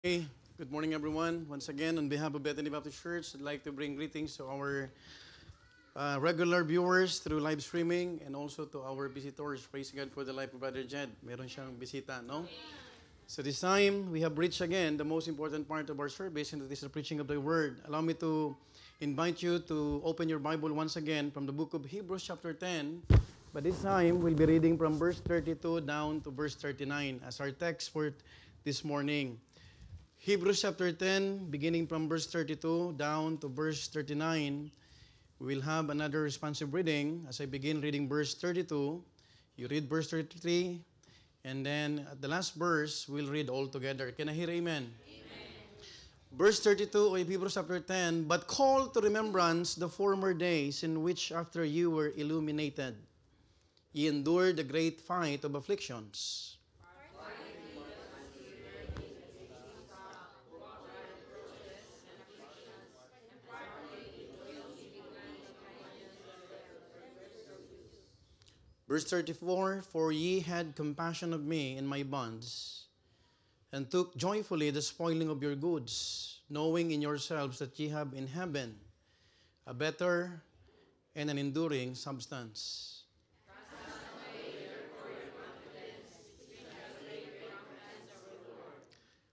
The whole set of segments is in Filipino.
Hey, good morning everyone. Once again, on behalf of Bethany Baptist Church, I'd like to bring greetings to our regular viewers through live streaming and also to our visitors. Praise God for the life of Brother Jed. Meron siyang bisita, no? So this time, we have reached again the most important part of our service, and that is the preaching of the Word. Allow me to invite you to open your Bible once again from the book of Hebrews chapter 10. But this time, we'll be reading from verse 32 down to verse 39 as our text for this morning. Hebrews chapter 10, beginning from verse 32 down to verse 39, we will have another responsive reading. As I begin reading verse 32, you read verse 33, and then at the last verse, we'll read all together. Can I hear amen? Verse 32 of Hebrews chapter 10, "But call to remembrance the former days in which after you were illuminated, ye endured the great fight of afflictions." Verse 34, "For ye had compassion of me in my bonds, and took joyfully the spoiling of your goods, knowing in yourselves that ye have in heaven a better and an enduring substance.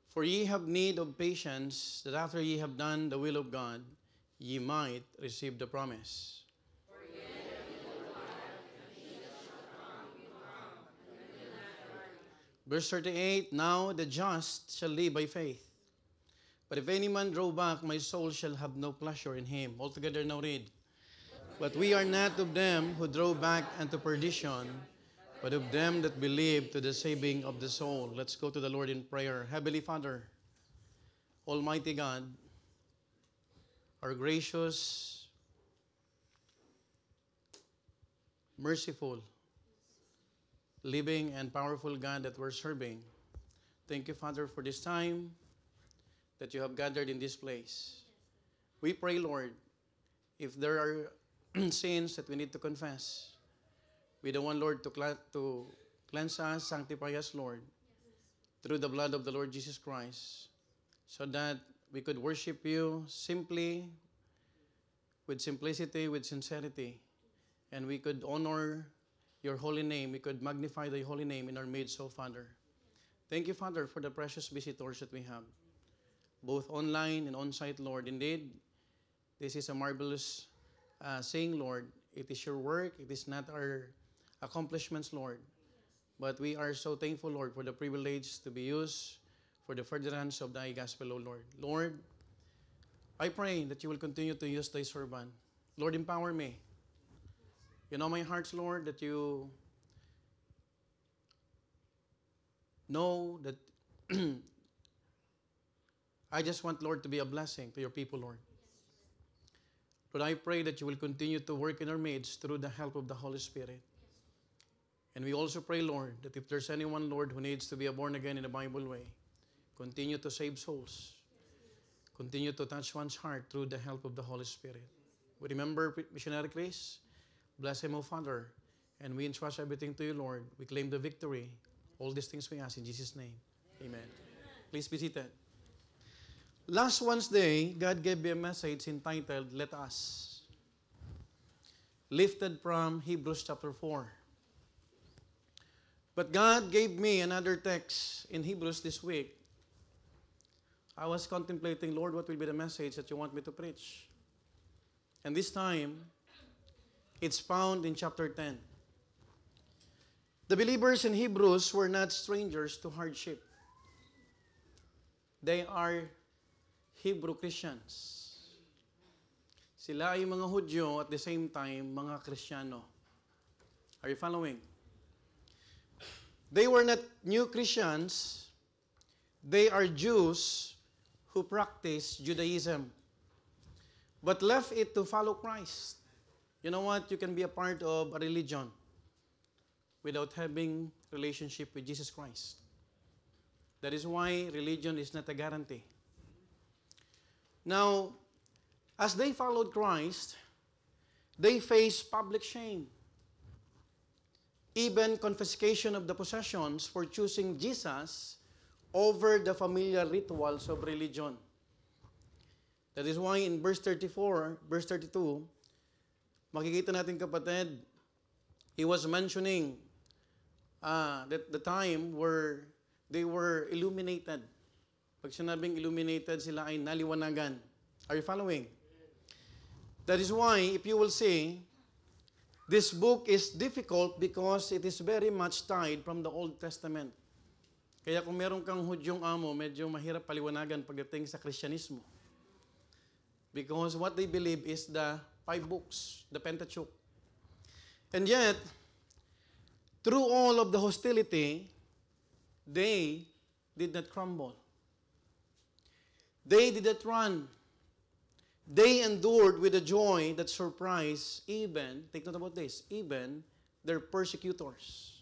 For ye have need of patience, that after ye have done the will of God, ye might receive the promise." Verse 38, "Now the just shall live by faith. But if any man draw back, my soul shall have no pleasure in him." Altogether now read. "But we are not of them who draw back unto perdition, but of them that believe to the saving of the soul." Let's go to the Lord in prayer. Heavenly Father, Almighty God, our gracious, merciful, living and powerful God that we're serving, thank you, Father, for this time that you have gathered in this place. We pray, Lord, if there are sins that we need to confess, we don't want, Lord, to cleanse us, sanctify us, Lord, through the blood of the Lord Jesus Christ, so that we could worship you simply, with simplicity, with sincerity, and we could honor your holy name. We could magnify the holy name in our midst, oh Father. Thank you, Father, for the precious visitors that we have, both online and on-site, Lord. Indeed, this is a marvelous saying, Lord. It is your work. It is not our accomplishments, Lord. But we are so thankful, Lord, for the privilege to be used for the furtherance of thy gospel, O Lord. Lord, I pray that you will continue to use thy servant. Lord, empower me. You know my hearts, Lord, that you know that I just want, Lord, to be a blessing to your people, Lord. Lord, I pray that you will continue to work in our midst through the help of the Holy Spirit. And we also pray, Lord, that if there's anyone, Lord, who needs to be born again in the Bible way, continue to save souls. Continue to touch one's heart through the help of the Holy Spirit. We remember Missionary Chris. Bless him, O Father. And we entrust everything to you, Lord. We claim the victory. All these things we ask in Jesus' name. Amen. Please be seated. Last Wednesday, God gave me a message entitled, "Let Us," lifted from Hebrews chapter 4. But God gave me another text in Hebrews this week. I was contemplating, Lord, what will be the message that you want me to preach? And this time, it's found in chapter 10. The believers in Hebrews were not strangers to hardship. They are Hebrew Christians. Sila ay mga Hudyo at the same time, mga Kristiyano. Are you following? They were not new Christians. They are Jews who practice Judaism, but left it to follow Christ. You know what? You can be a part of a religion without having relationship with Jesus Christ. That is why religion is not a guarantee. Now, as they followed Christ, they faced public shame, even confiscation of the possessions for choosing Jesus over the familiar rituals of religion. That is why in verse 34, verse 32, makikita natin kapatid, he was mentioning that the time where they were illuminated. Pag sinabing illuminated, sila ay naliwanagan. Are you following? That is why, if you will see, this book is difficult because it is very much tied from the Old Testament. Kaya kung meron kang Hudyong amo, medyo mahirap paliwanagan pagdating sa Kristyanismo. Because what they believe is the 5 books, the Pentateuch. And yet, through all of the hostility, they did not crumble. They did not run. They endured with a joy that surprised even, take note about this, even their persecutors.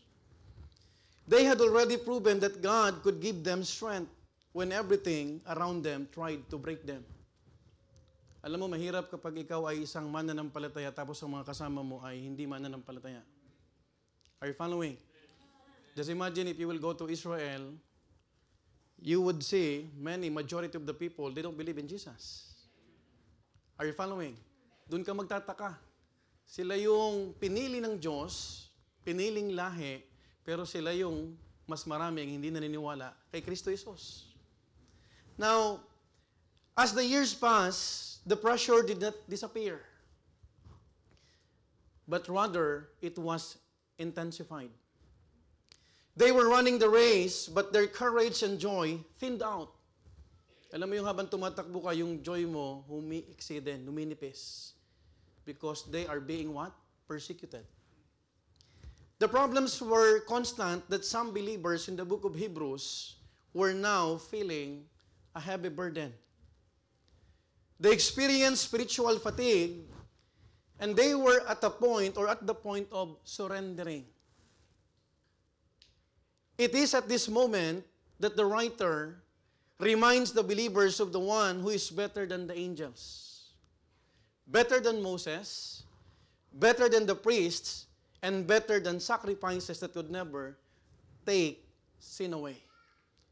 They had already proven that God could give them strength when everything around them tried to break them. Alam mo, mahirap kapag ikaw ay isang mananampalataya tapos ang mga kasama mo ay hindi mananampalataya. Are you following? Just imagine if you will go to Israel, you would see majority of the people, they don't believe in Jesus. Are you following? Doon ka magtataka. Sila yung pinili ng Diyos, piniling lahi, pero sila yung mas maraming hindi naniniwala kay Kristo Jesus. Now, as the years pass, the pressure did not disappear. But rather, it was intensified. They were running the race, but their courage and joy thinned out. Alam mo yung habang tumatakbo ka, yung joy mo, umi-exceeden, numinipis. Because they are being what? Persecuted. The problems were constant that some believers in the book of Hebrews were now feeling a heavy burden. They experienced spiritual fatigue, and they were at the point of surrendering. It is at this moment that the writer reminds the believers of the one who is better than the angels, better than Moses, better than the priests, and better than sacrifices that would never take sin away.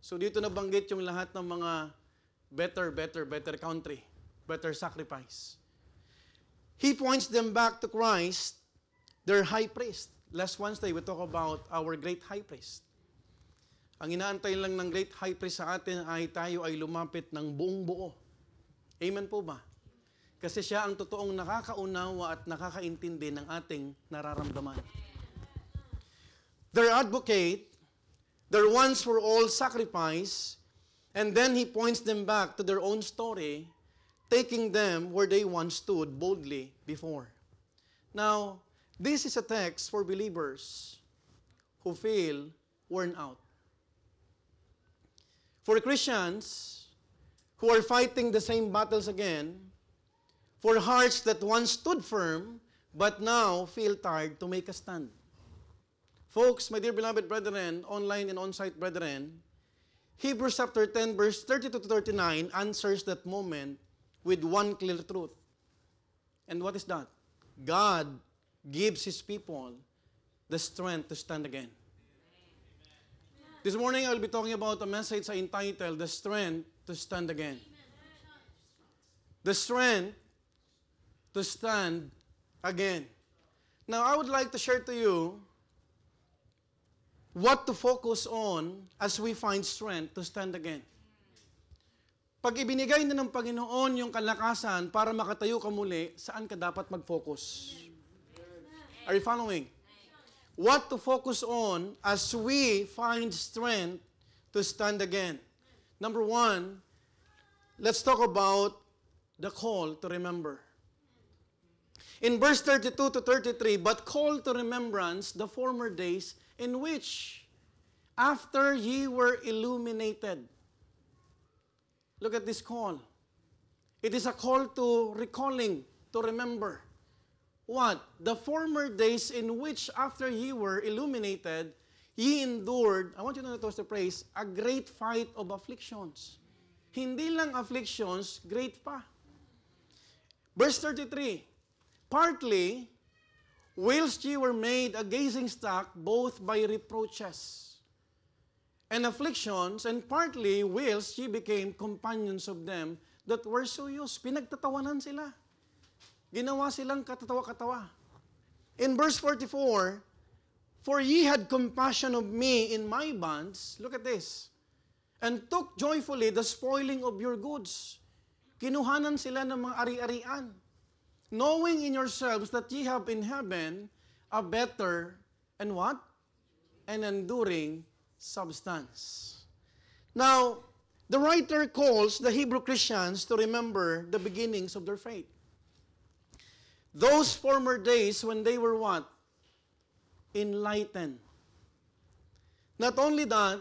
So dito nabanggit yung lahat ng mga better country, better sacrifice. He points them back to Christ, their high priest. Last Wednesday, we talk about our great high priest. Ang inaantay lang ng great high priest sa atin ay tayo ay lumapit ng buong buo. Amen po ba? Kasi siya ang totoong nakakaunawa at nakakaintindi ng ating nararamdaman. Their advocate, their once for all sacrifice, and then he points them back to their own story, taking them where they once stood boldly before. Now, this is a text for believers who feel worn out. For Christians who are fighting the same battles again, for hearts that once stood firm, but now feel tired to make a stand. Folks, my dear beloved brethren, online and on-site brethren, Hebrews chapter 10, verse 32 to 39 answers that moment with one clear truth. And what is that? God gives His people the strength to stand again. This morning, I will be talking about a message I entitled, The Strength to Stand Again. The strength to stand again. Now, I would like to share to you what to focus on as we find strength to stand again. Pag ibinigay na ng Panginoon yung kalakasan para makatayo ka muli, saan ka dapat mag-focus? Are you following? What to focus on as we find strength to stand again. Number one, let's talk about the call to remember. In verse 32 to 33, but call to remembrance the former days in which, after ye were illuminated. Look at this call. It is a call to recalling, to remember. What? The former days in which, after ye were illuminated, ye endured, I want you to notice the phrase, a great fight of afflictions. Hindi lang afflictions, great pa. Verse 33, partly, whilst ye were made a gazing stock both by reproaches and afflictions, and partly whilst ye became companions of them that were so used. Pinagtatawanan sila. Ginawa silang katatawa-katawa. In verse 44, for ye had compassion of me in my bonds, look at this, and took joyfully the spoiling of your goods. Kinuhanan sila ng mga ari-arian, knowing in yourselves that ye have in heaven a better, and what? An enduring substance. Now, the writer calls the Hebrew Christians to remember the beginnings of their faith. Those former days when they were what? Enlightened. Not only that,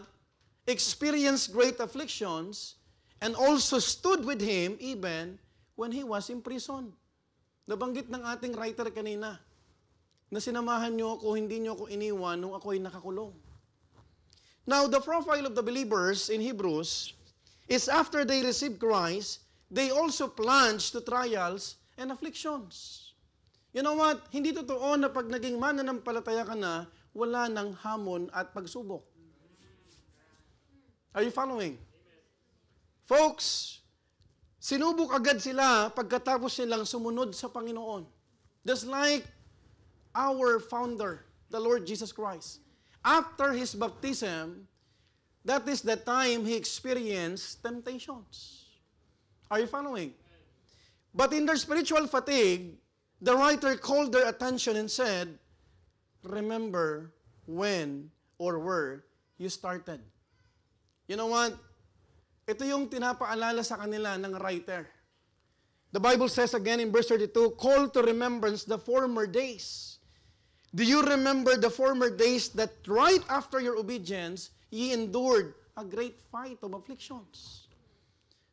experienced great afflictions, and also stood with him even when he was imprisoned. Nabanggit ng ating writer kanina, na sinamahan niyo ako, hindi niyo ako iniwan nung ako'y nakakulong. Now, the profile of the believers in Hebrews is after they received Christ, they also plunged to trials and afflictions. You know what? Hindi totoo na pag naging mananampalataya ka na, wala ng hamon at pagsubok. Are you following? Folks, sinubok agad sila pagkatapos nilang sumunod sa Panginoon. Just like our founder, the Lord Jesus Christ. After His baptism, that is the time He experienced temptations. Are you following? But in their spiritual fatigue, the writer called their attention and said, remember when or where you started. You know what? Ito yung tinapaalala sa kanila ng writer. The Bible says again in verse 32, call to remembrance the former days. Do you remember the former days that right after your obedience, ye endured a great fight of afflictions?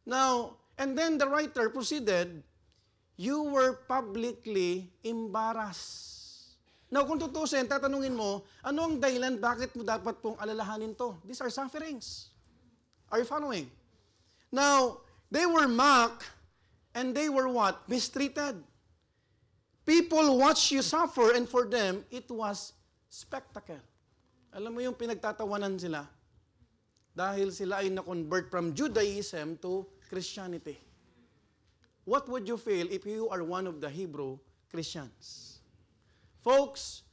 Now, and then the writer proceeded, you were publicly embarrassed. Now, kung tutusin, tatanungin mo, ano ang dahilan, bakit mo dapat pong alalahanin to? These are sufferings. Are you following? Now, they were mocked, and they were what? Mistreated. People watched you suffer, and for them, it was spectacle. Alam mo yung pinagtatawanan sila? Dahil sila ay na-convert from Judaism to Christianity. What would you feel if you are one of the Hebrew Christians? Folks,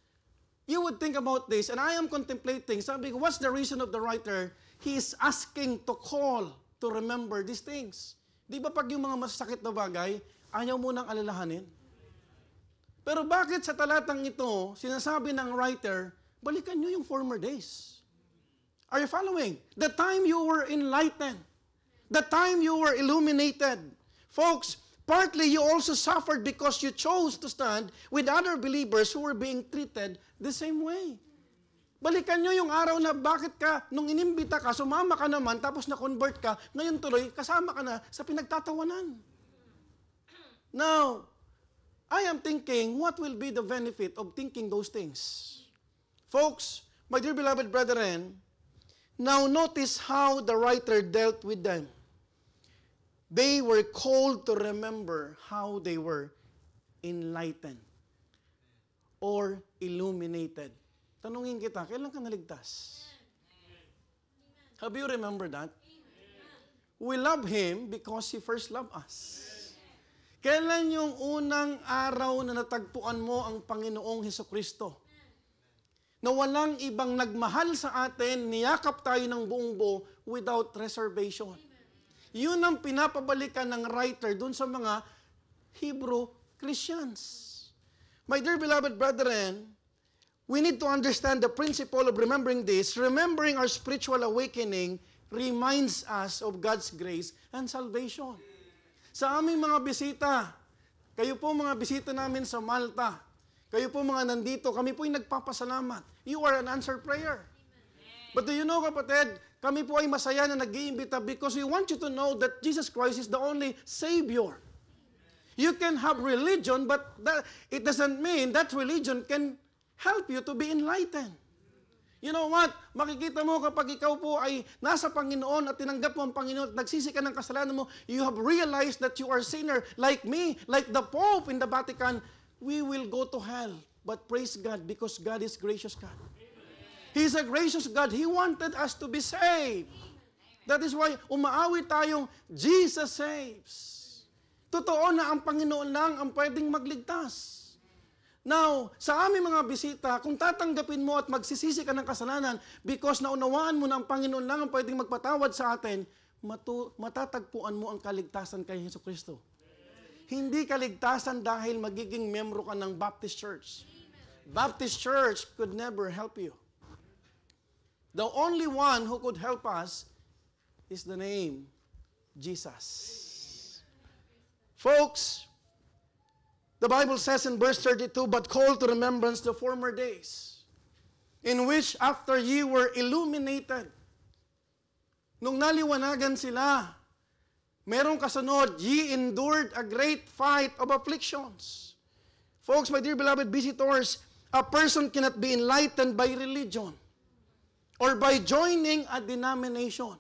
you would think about this, and I am contemplating, sabi ko, what's the reason of the writer? He is asking to call to remember these things. Di ba pag yung mga masakit na bagay, ayaw mo nang alalahanin? Pero bakit sa talatang ito, sinasabi ng writer, balikan nyo yung former days? Are you following? The time you were enlightened. The time you were illuminated. Folks, partly you also suffered because you chose to stand with other believers who were being treated the same way. Balikan nyo yung araw na bakit ka, nung inimbita ka, sumama ka naman, tapos na-convert ka, ngayon tuloy, kasama ka na sa pinagtatawanan. Now, I am thinking, what will be the benefit of thinking those things? Folks, my dear beloved brethren, now notice how the writer dealt with them. They were called to remember how they were enlightened or illuminated. Tanungin kita, kailan ka naligtas? Have you remembered that? We love Him because He first loved us. Kailan yung unang araw na natagpuan mo ang Panginoong Hesukristo? Na walang ibang nagmahal sa atin, niyakap tayo ng buong buo without reservation. Yun ang pinapabalikan ng writer dun sa mga Hebrew Christians. My dear beloved brethren, we need to understand the principle of remembering this. Remembering our spiritual awakening reminds us of God's grace and salvation. Sa aming mga bisita, kayo po mga bisita namin sa Malta, kayo po mga nandito, kami po ay nagpapasalamat. You are an answered prayer. But do you know, kapatid, kami po ay masaya na nag-iimbita because we want you to know that Jesus Christ is the only Savior. You can have religion, but it doesn't mean that religion can help you to be enlightened. You know what? Makikita mo kapag ikaw po ay nasa Panginoon at tinanggap mo ang Panginoon at nagsisi ka ng kasalanan mo, you have realized that you are a sinner like me, like the Pope in the Vatican. We will go to hell. But praise God because God is gracious God. He's a gracious God. He wanted us to be saved. That is why umaawit tayong Jesus saves. Totoo na ang Panginoon lang ang pwedeng magligtas. Now, sa aming mga bisita, kung tatanggapin mo at magsisisi ka ng kasalanan because naunawaan mo na ang Panginoon lang ang pwedeng magpatawad sa atin, matatagpuan mo ang kaligtasan kay Jesucristo. Hindi kaligtasan dahil magiging membro ka ng Baptist Church. Baptist Church could never help you. The only one who could help us is the name Jesus. Folks, the Bible says in verse 32, "But call to remembrance the former days, in which after ye were illuminated." Nung naliwanagan sila, merong kasunod, "Ye endured a great fight of afflictions." Folks, my dear beloved visitors, a person cannot be enlightened by religion or by joining a denomination.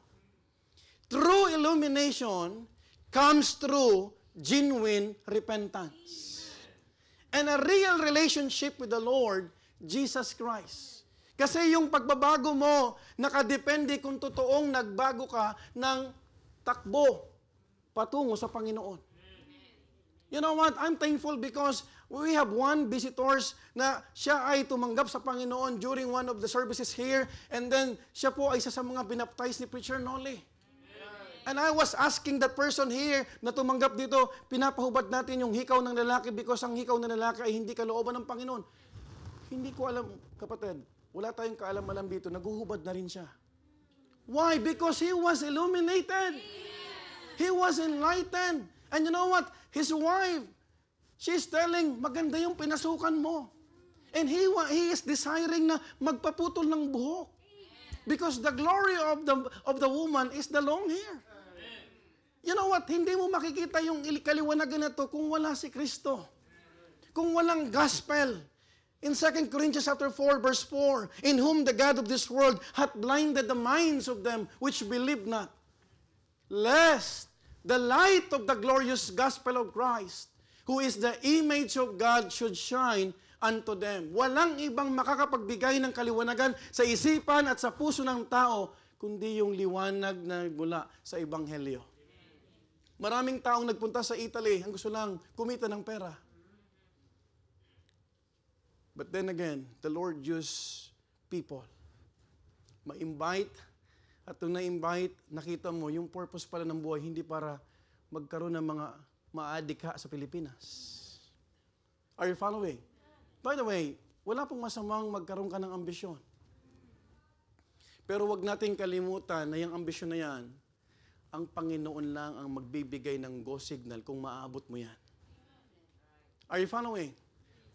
True illumination comes through genuine repentance. And a real relationship with the Lord, Jesus Christ. Kasi yung pagbabago mo, nakadepende kung totoong nagbago ka ng takbo patungo sa Panginoon. You know what? I'm thankful because we have one visitors na siya ay tumanggap sa Panginoon during one of the services here, and then siya po ay isa sa mga binaptize ni Preacher Noli. And I was asking that person here na tumanggap dito, pinapahubad natin yung hikaw ng lalaki because ang hikaw ng lalaki ay hindi kalooban ng Panginoon. Hindi ko alam, kapatid, wala tayong kaalam-alam dito, naguhubad na rin siya. Why? Because he was illuminated. He was enlightened. And you know what? His wife, she's telling, maganda yung pinasukan mo. And he is desiring na magpaputol ng buhok. Because the glory of the woman is the long hair. You know what? Hindi mo makikita yung kaliwanagan na to kung wala si Kristo. Kung walang gospel. In 2 Corinthians chapter 4, verse 4, "In whom the God of this world hath blinded the minds of them which believe not, lest the light of the glorious gospel of Christ, who is the image of God, should shine unto them." Walang ibang makakapagbigay ng kaliwanagan sa isipan at sa puso ng tao, kundi yung liwanag na mula sa Ebanghelyo. Maraming taong nagpunta sa Italy, ang gusto lang kumita ng pera. But then again, the Lord used people. Ma-invite, at nung na-invite, nakita mo, yung purpose pala ng buhay, hindi para magkaroon ng mga maadikha sa Pilipinas. Are you following? By the way, wala pong masamang magkaroon ka ng ambisyon. Pero wag nating kalimutan na yung ambisyon na yan, ang Panginoon lang ang magbibigay ng go signal kung maaabot mo yan. Are you following?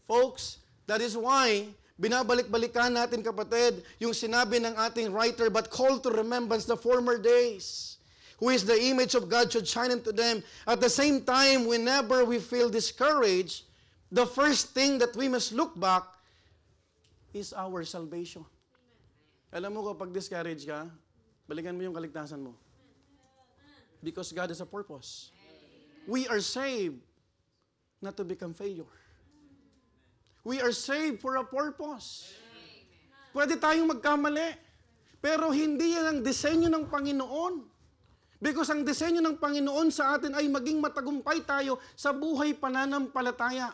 Folks, that is why binabalik-balikan natin, kapatid, yung sinabi ng ating writer, "But call to remembrance the former days, who is the image of God should shine into them." At the same time, whenever we feel discouraged, the first thing that we must look back is our salvation. Alam mo, kapag discouraged ka, balikan mo yung kaligtasan mo. Because God has a purpose. We are saved not to become failure. We are saved for a purpose. Pwede tayong magkamali, pero hindi yan ang disenyo ng Panginoon. Because ang disenyo ng Panginoon sa atin ay maging matagumpay tayo sa buhay pananampalataya.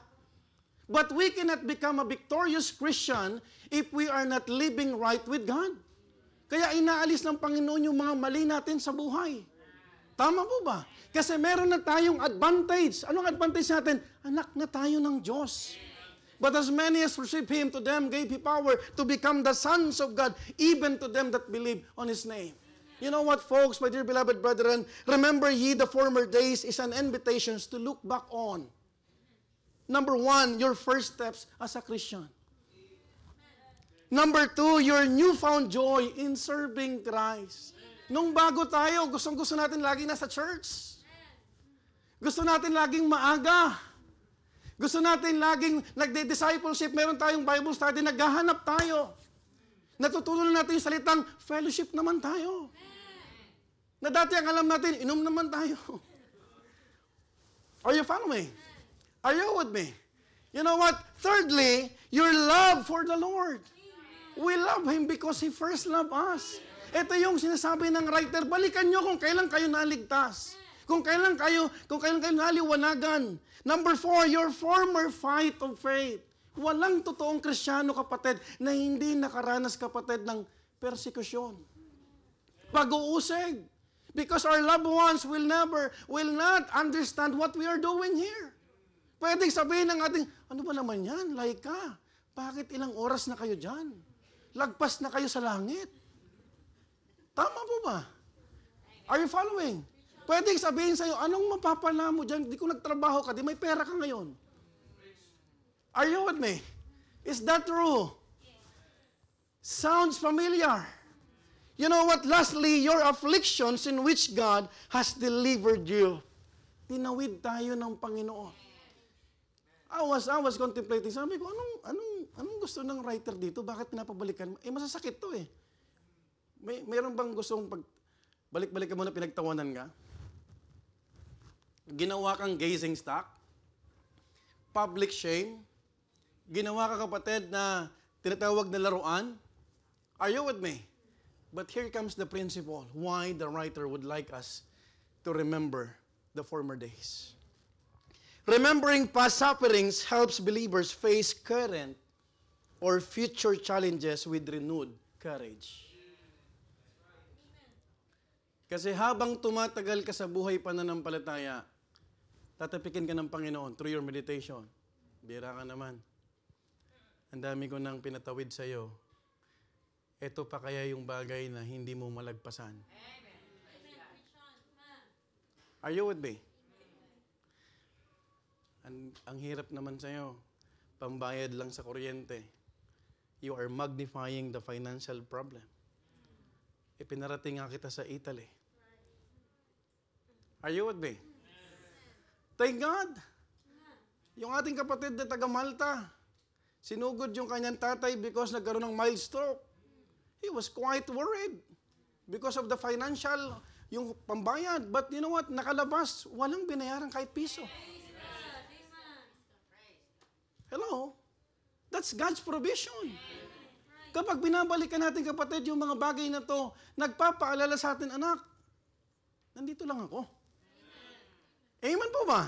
But we cannot become a victorious Christian if we are not living right with God. Kaya inaalis ng Panginoon yung mga mali natin sa buhay. Tama po ba? Kasi meron na tayong advantage. Anong advantage natin? Anak na tayo ng Diyos. But as many as received Him, to them gave He power to become the sons of God, even to them that believe on His name. You know what, folks, my dear beloved brethren, remember ye the former days is an invitation to look back on. Number 1, your first steps as a Christian. Number 2, your newfound joy in serving Christ. Nung bago tayo, gustong-gusto natin laging nasa church. Gusto natin laging maaga. Gusto natin laging nagde-discipleship. Meron tayong Bible study, naghahanap tayo. Natutunan natin yung salitang fellowship naman tayo. Na dati ang alam natin, inom naman tayo. Are you following? Are you with me? You know what? Thirdly, your love for the Lord. We love Him because He first loved us. Ito yung sinasabi ng writer, balikan nyo kung kailan kayo naligtas. Kung kailan kayo naliwanagan. Number 4, your former fight of faith. Walang totoong Kristiyano, kapatid, na hindi nakaranas, kapatid, ng persekusyon. Pag-uusig. Because our loved ones will not understand what we are doing here. Pwedeng sabihin ng ating, ano ba naman yan? Laika, bakit ilang oras na kayo dyan? Lagpas na kayo sa langit. Tama po ba? Are you following? Pwedeng sabihin sa'yo, anong mapapala mo dyan? Di ko nagtrabaho ka, di may pera ka ngayon. Are you with me? Is that true? Sounds familiar. You know what? Lastly, your afflictions in which God has delivered you. Tinawid tayo ng Panginoon. I was contemplating. Sabi ko, anong gusto ng writer dito? Bakit pinapabalikan? Masasakit to eh. Mayroon bang gustong balik-balikan mo na pinagtawanan ka? Ginawa kang gazing stock? Public shame? Ginawa ka, kapatid, na tinatawag na laruan? Are you with me? But here comes the principle why the writer would like us to remember the former days. Remembering past sufferings helps believers face current or future challenges with renewed courage. Kasi habang tumatagal ka sa buhay pananampalataya, tatapikin ka ng Panginoon through your meditation. Bira ka naman. Ang dami ko nang pinatawid sa iyo. Ito pa kaya yung bagay na hindi mo malagpasan. Are you with me? Ang hirap naman sa iyo. Pambayad lang sa kuryente. You are magnifying the financial problem. Ipinarating nga kita sa Italy. Are you with me? Thank God. Yung ating kapatid na taga Malta, sinugod yung kanyang tatay because nagkaroon ng mild stroke. He was quite worried because of the financial, yung pambayad. But you know what? Nakalabas, walang binayaran kahit piso. Hello? That's God's provision. Kapag binabalikan natin, kapatid, yung mga bagay na to, nagpapaalala sa atin, anak, nandito lang ako. Amen po ba?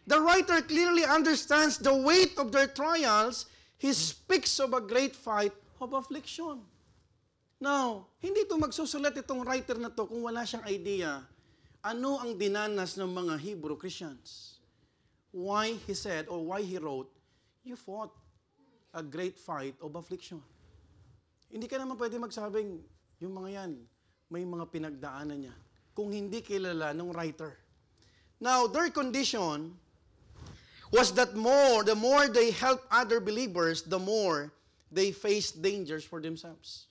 The writer clearly understands the weight of their trials. He speaks of a great fight of affliction. Now, hindi ito magsusulat itong writer na to kung wala siyang idea ano ang dinanas ng mga Hebrew Christians. Why he said, or why he wrote, you fought a great fight of affliction. Hindi ka naman pwede magsabing, yung mga yan, may mga pinagdaanan niya. Kung hindi kilala ng writer. Now, their condition was that the more they helped other believers, the more they faced dangers for themselves.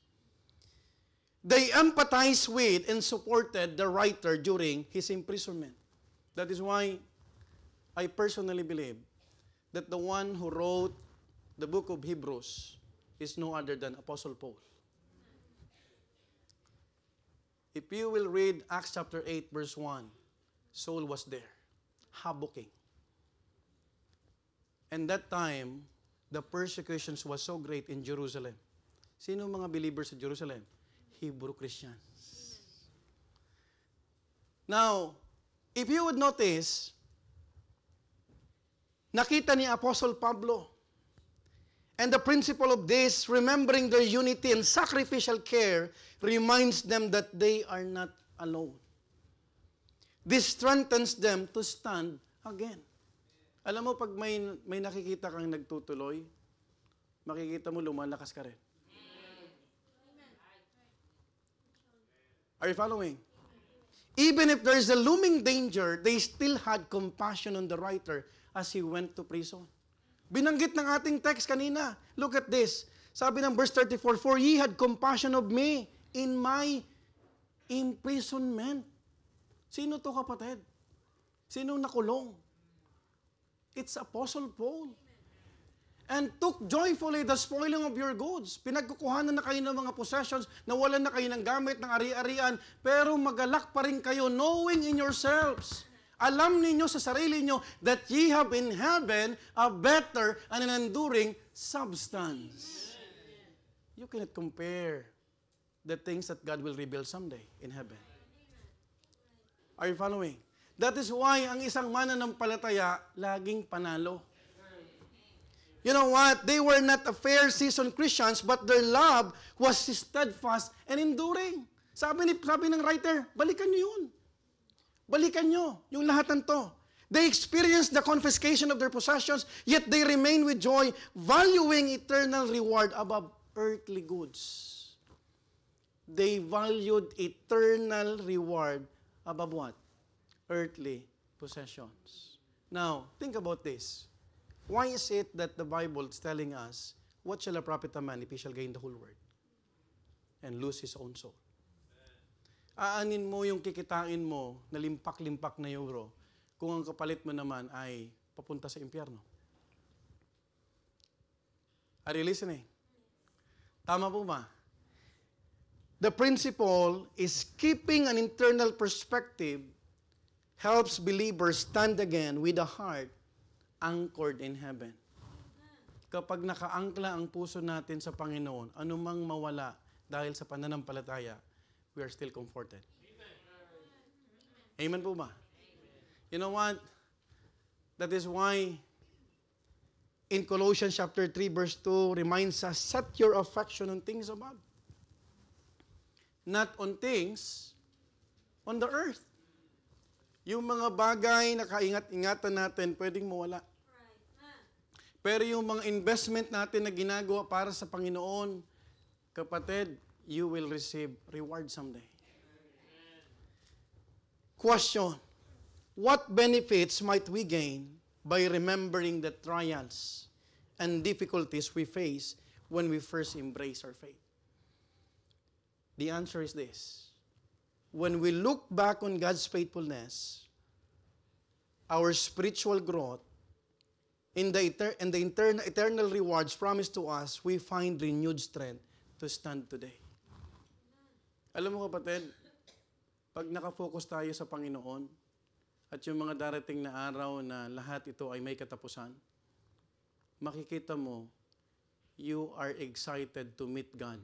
They empathized with and supported the writer during his imprisonment. That is why I personally believe that the one who wrote the book of Hebrews is no other than Apostle Paul. If you will read Acts chapter 8 verse 1, Saul was there, habuking. And that time, the persecutions was so great in Jerusalem. Sino mga believers sa Jerusalem? Hebrew Christians. Now, if you would notice, nakita ni Apostle Pablo, and the principle of this, remembering their unity and sacrificial care, reminds them that they are not alone. This strengthens them to stand again. Alam mo, pag may nakikita kang nagtutuloy, makikita mo lumalakas ka rin. Are you following? Even if there is a looming danger, they still had compassion on the writer as he went to prison. Binanggit ng ating text kanina. Look at this. Sabi ng verse 34, for ye had compassion of me in my imprisonment. Sino to, kapatid? Sino nakulong? It's Apostle Paul. And took joyfully the spoiling of your goods. Pinagkukuhanan na kayo ng mga possessions, nawalan na kayo ng gamit, ng ari-arian, pero magalak pa rin kayo, knowing in yourselves. Alam ninyo sa sarili nyo that ye have in heaven a better and an enduring substance. you cannot compare the things that God will reveal someday in heaven. Are you following? That is why ang isang mananampalataya laging panalo. You know what? They were not a fair season Christians, but their love was steadfast and enduring. Sabi ng writer, balikan nyo yun. Balikan nyo yung lahat ng to. They experienced the confiscation of their possessions, yet they remain with joy, valuing eternal reward above earthly goods. They valued eternal reward above what? Earthly possessions. Now, think about this. Why is it that the Bible is telling us, what shall a profit a man if he shall gain the whole world and lose his own soul? Aanin mo yung kikitain mo na limpak-limpak na euro kung ang kapalit mo naman ay papunta sa impyerno. Are you listening? Tama po ba? The principle is keeping an internal perspective helps believers stand again with a heart anchored in heaven. Kapag nakaangkla ang puso natin sa Panginoon, anumang mawala dahil sa pananampalataya, we are still comforted. Amen po ba? You know what? That is why in Colossians chapter 3 verse 2 reminds us, set your affection on things above. Not on things on the earth. Yung mga bagay na kaingat-ingatan natin, pwedeng mawala. Pero yung mga investment natin na ginagawa para sa Panginoon, kapatid, you will receive reward someday. Question, what benefits might we gain by remembering the trials and difficulties we face when we first embrace our faith? The answer is this. When we look back on God's faithfulness, our spiritual growth, in the eternal rewards promised to us, we find renewed strength to stand today. Alam mo kapatid, pag nakafocus tayo sa Panginoon at yung mga darating na araw na lahat ito ay may katapusan, makikita mo, you are excited to meet God.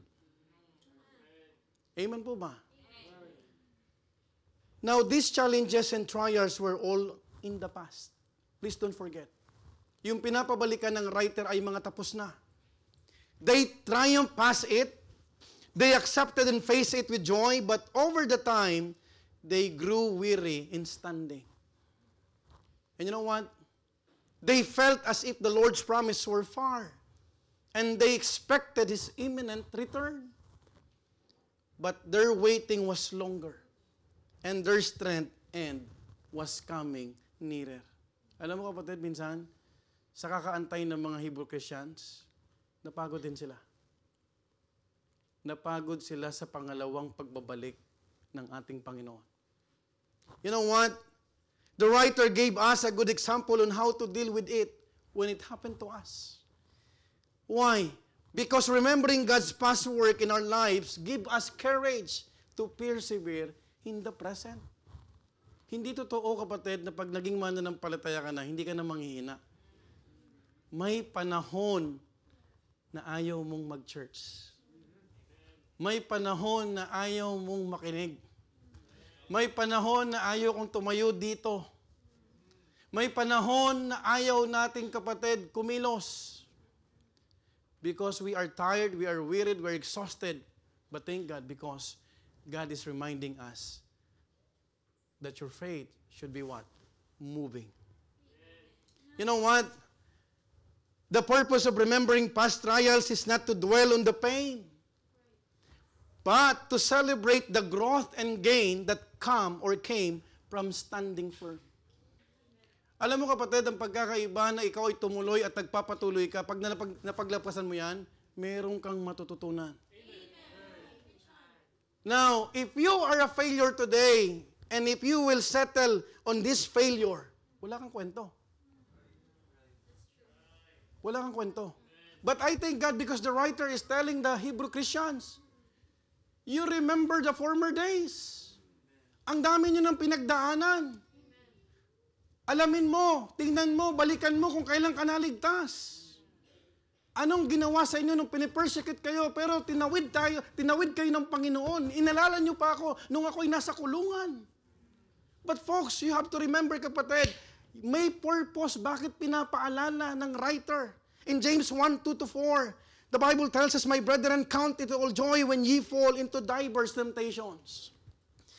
Amen po ba? Now, these challenges and trials were all in the past. Please don't forget. Yung pinapabalikan ng writer ay mga tapos na. They triumphed past it. They accepted and faced it with joy, but over the time, they grew weary in standing. And you know what? They felt as if the Lord's promise were far, and they expected His imminent return. But their waiting was longer, and their strength end was coming nearer. Alam mo kapatid, minsan, sa kakaantay ng mga Hebrew Christians, napagod din sila. Napagod sila sa pangalawang pagbabalik ng ating Panginoon. You know what? The writer gave us a good example on how to deal with it when it happened to us. Why? Because remembering God's past work in our lives give us courage to persevere in the present. Hindi totoo, kapatid, na pag naging mananampalataya ka na, hindi ka na manghihina. May panahon na ayaw mong mag-church. May panahon na ayaw mong makinig. May panahon na ayaw kong tumayo dito. May panahon na ayaw nating, kapatid, kumilos. Because we are tired, we are wearied, we are exhausted. But thank God, because God is reminding us that your faith should be what? Moving. You know what? The purpose of remembering past trials is not to dwell on the pain, but to celebrate the growth and gain that came from standing firm. Alam mo kapatid, ang pagkakaiba na ikaw ay tumuloy at nagpapatuloy ka, pag napaglapasan mo yan, meron kang matututunan. Now, if you are a failure today, and if you will settle on this failure, wala kang kwento. Wala kang kwento. But I thank God because the writer is telling the Hebrew Christians, you remember the former days. Ang dami nyo ng pinagdaanan. Alamin mo, tingnan mo, balikan mo kung kailan ka naligtas. Anong ginawa sa inyo nung pinipersecute kayo, pero tinawid kayo ng Panginoon. Inalala niyo pa ako nung ako'y nasa kulungan. But folks, you have to remember, kapatid, may purpose bakit pinapaalala ng writer. In James 1:2-4, the Bible tells us, "My brethren, count it all joy when ye fall into diverse temptations.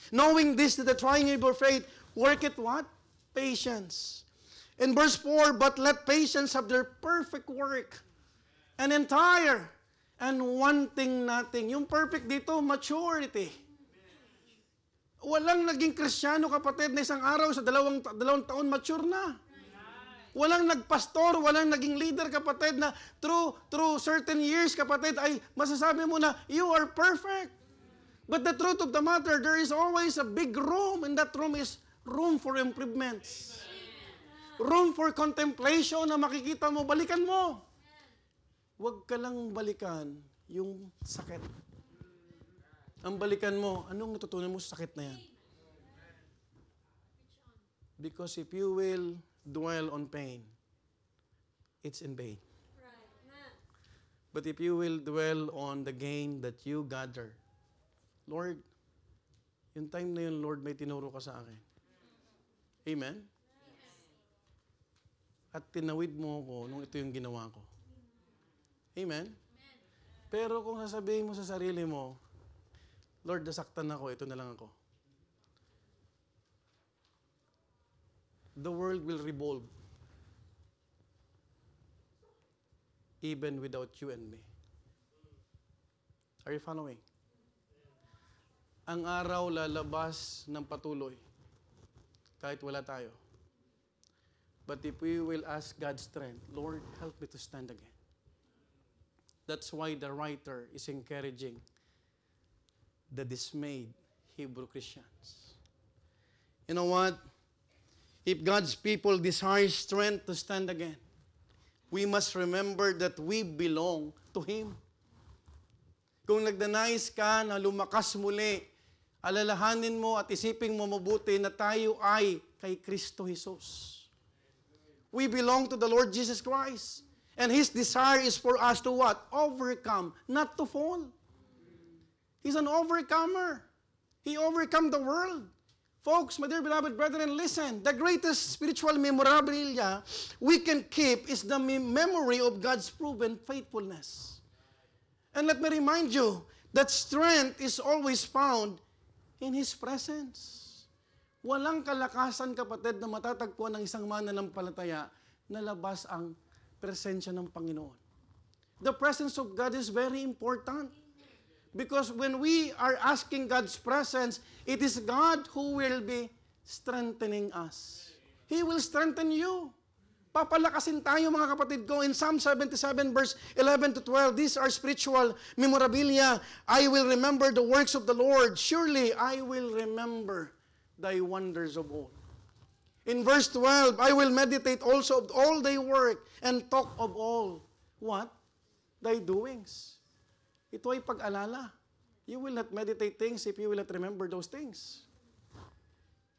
Knowing this, that the trying of your faith worketh what? Patience." In verse 4, "But let patience have their perfect work, and entire, and wanting nothing." Yung perfect dito, maturity. Walang naging Kristiyano, kapatid, na isang araw sa dalawang taon mature na. Walang nagpastor, walang naging leader, kapatid, na through certain years, kapatid, ay masasabi mo na you are perfect. But the truth of the matter, there is always a big room, and that room is room for improvements. Room for contemplation na makikita mo, balikan mo. Huwag ka lang balikan yung sakit. Ang balikan mo, anong natutunan mo sa sakit na yan? Because if you will dwell on pain, it's in vain. But if you will dwell on the gain that you gather, Lord, yung time na yun, Lord, may tinuro ka sa akin. Amen? At tinawid mo ako nung ito yung ginawa ko. Amen? Pero kung sasabihin mo sa sarili mo, Lord, nasaktan ako, ito na lang ako. The world will revolve even without you and me. Are you following? Ang araw lalabas ng patuloy kahit wala tayo. But if we will ask God's strength, Lord, help me to stand again. That's why the writer is encouraging the dismayed Hebrew Christians. You know what? If God's people desire strength to stand again, we must remember that we belong to Him. Kung nagdanais ka na lumakas muli, alalahanin mo at isipin mo mabuti na tayo ay kay Kristo Jesus. We belong to the Lord Jesus Christ. And His desire is for us to what? Overcome, not to fall. He's an overcomer. He overcome the world. Folks, my dear beloved brethren, listen. The greatest spiritual memorabilia we can keep is the memory of God's proven faithfulness. And let me remind you that strength is always found in His presence. Walang kalakasan, kapatid, na matatagpuan ng isang mananampalataya na labas ang presensya ng Panginoon. The presence of God is very important. Because when we are asking God's presence, it is God who will be strengthening us. He will strengthen you. Papalakasin tayo, mga kapatid ko. In Psalm 77 verse 11-12, these are spiritual memorabilia. I will remember the works of the Lord. Surely I will remember thy wonders of old. In verse 12, I will meditate also of all thy work and talk of all, what? Thy doings. Ito ay pag-alala. You will not meditate things if you will not remember those things.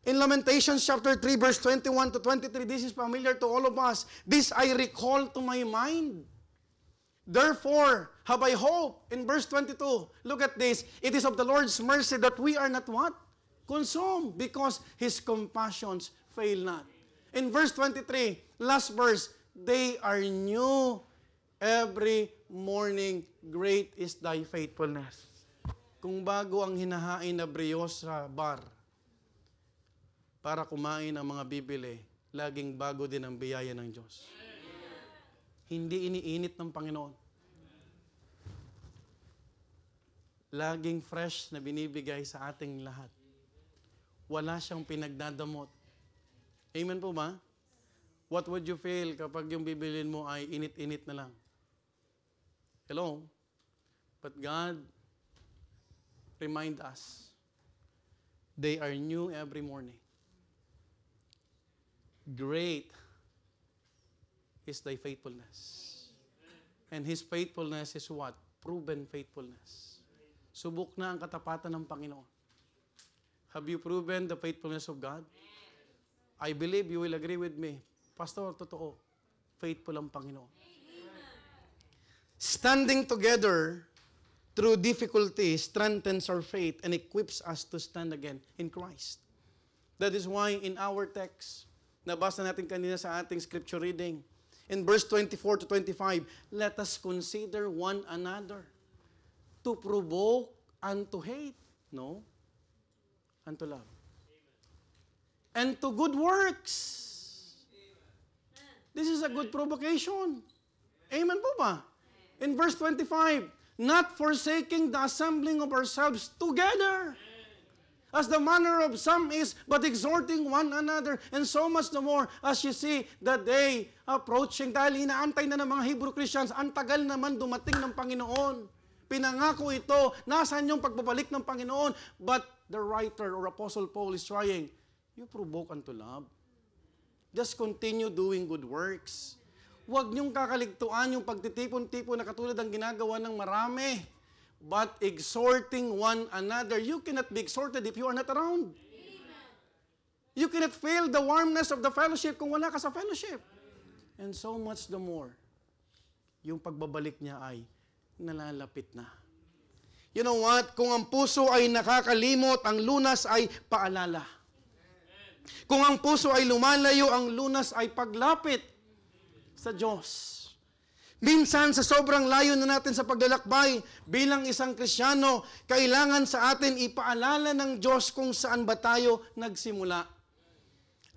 In Lamentations chapter 3, verse 21-23, this is familiar to all of us. This I recall to my mind. Therefore, have I hope. In verse 22, look at this. It is of the Lord's mercy that we are not what? Consumed, because His compassions fail not. In verse 23, last verse, they are new every morning, great is thy faithfulness. Kung bago ang hinahain na briyos sa bar para kumain ang mga bibili, laging bago din ang biyaya ng Diyos. Hindi iniinit ng Panginoon. Laging fresh na binibigay sa ating lahat. Wala siyang pinagdadamot. Amen po ba? What would you feel kapag yung bibilin mo ay init-init na lang? Hello? But God remind us, they are new every morning. Great is thy faithfulness. And His faithfulness is what? Proven faithfulness. Subok na ang katapatan ng Panginoon. Have you proven the faithfulness of God? I believe you will agree with me. Pastor, totoo. Faithful ang Panginoon. Standing together through difficulty strengthens our faith and equips us to stand again in Christ. That is why in our text, nabasa natin kanina sa ating scripture reading, in verse 24 to 25, let us consider one another to provoke unto hate, no? Unto love. And to good works. This is a good provocation. Amen po ba? In verse 25, not forsaking the assembling of ourselves together, as the manner of some is, but exhorting one another, and so much the more as you see the day approaching. Dahil inaantay na ng mga Hebrew Christians, ang tagal naman dumating ng Panginoon. Pinangako ito, nasaan yung pagbabalik ng Panginoon? But the writer or Apostle Paul is trying, you provoke unto love. Just continue doing good works. Huwag niyong kakaligtuan yung pagtitipon-tipon na katulad ang ginagawa ng marami. But exhorting one another. You cannot be exhorted if you are not around. Amen. You cannot feel the warmness of the fellowship kung wala ka sa fellowship. And so much the more, yung pagbabalik niya ay nalalapit na. You know what? Kung ang puso ay nakakalimot, ang lunas ay paalala. Kung ang puso ay lumalayo, ang lunas ay paglapit sa Diyos. Minsan sa sobrang layo na natin sa paglalakbay, bilang isang Kristiyano, kailangan sa atin ipaalala ng Diyos kung saan ba tayo nagsimula.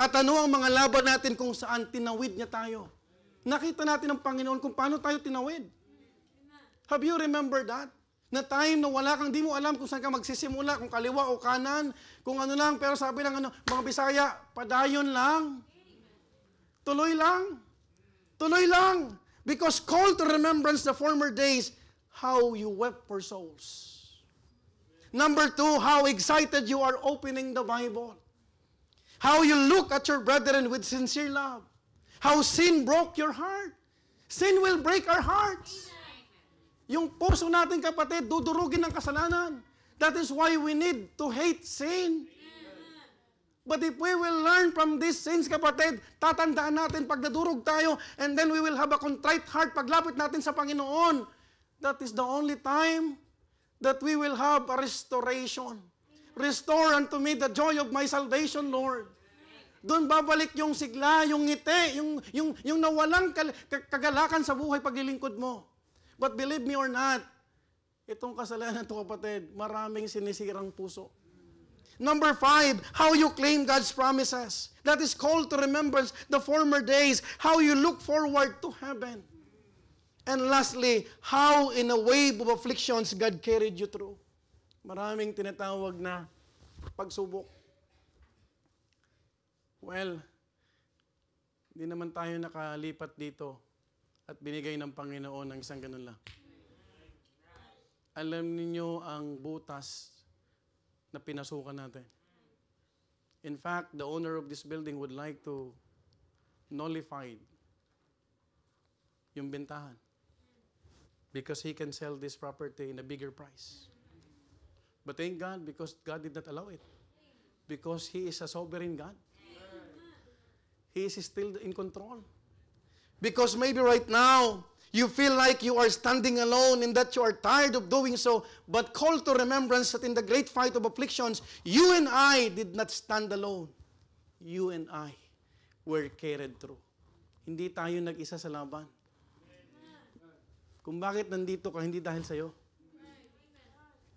At ano ang mga laban natin kung saan tinawid niya tayo. Nakita natin ng Panginoon kung paano tayo tinawid. Have you remembered that? Na time na wala kang, di mo alam kung saan ka magsisimula, kung kaliwa o kanan, kung ano lang, pero sabi lang mga Bisaya, padayon lang. Tuloy lang. Tuloy lang. Because call to remembrance the former days, how you wept for souls. Number 2, how excited you are opening the Bible. How you look at your brethren with sincere love. How sin broke your heart. Sin will break our hearts. Yung puso natin, kapatid, dudurugin ng kasalanan. That is why we need to hate sin. But if we will learn from these sins, kapatid, tatandaan natin pag nadurog tayo, and then we will have a contrite heart paglapit natin sa Panginoon. That is the only time that we will have a restoration. Restore unto me the joy of my salvation, Lord. Doon babalik yung sigla, yung ngiti, yung nawalang kagalakan sa buhay paglilingkod mo. But believe me or not, itong kasalanan to, kapatid, maraming sinisirang puso. Number 5, how you claim God's promises. That is called to remembrance the former days, how you look forward to heaven. And lastly, how in a wave of afflictions God carried you through. Maraming tinatawag na pagsubok. Well, hindi naman tayo nakalipat dito at binigay ng Panginoon ng isang ganun lang. Alam niyo ang butas na pinasukan natin. In fact, the owner of this building would like to nullify yung bentahan because he can sell this property in a bigger price. But thank God, because God did not allow it. Because He is a sovereign God. He is still in control. Because maybe right now, you feel like you are standing alone and that you are tired of doing so, but call to remembrance that in the great fight of afflictions, you and I did not stand alone. You and I were carried through. Hindi tayo nag-isa sa laban. Kung bakit nandito ka, hindi dahil sa'yo.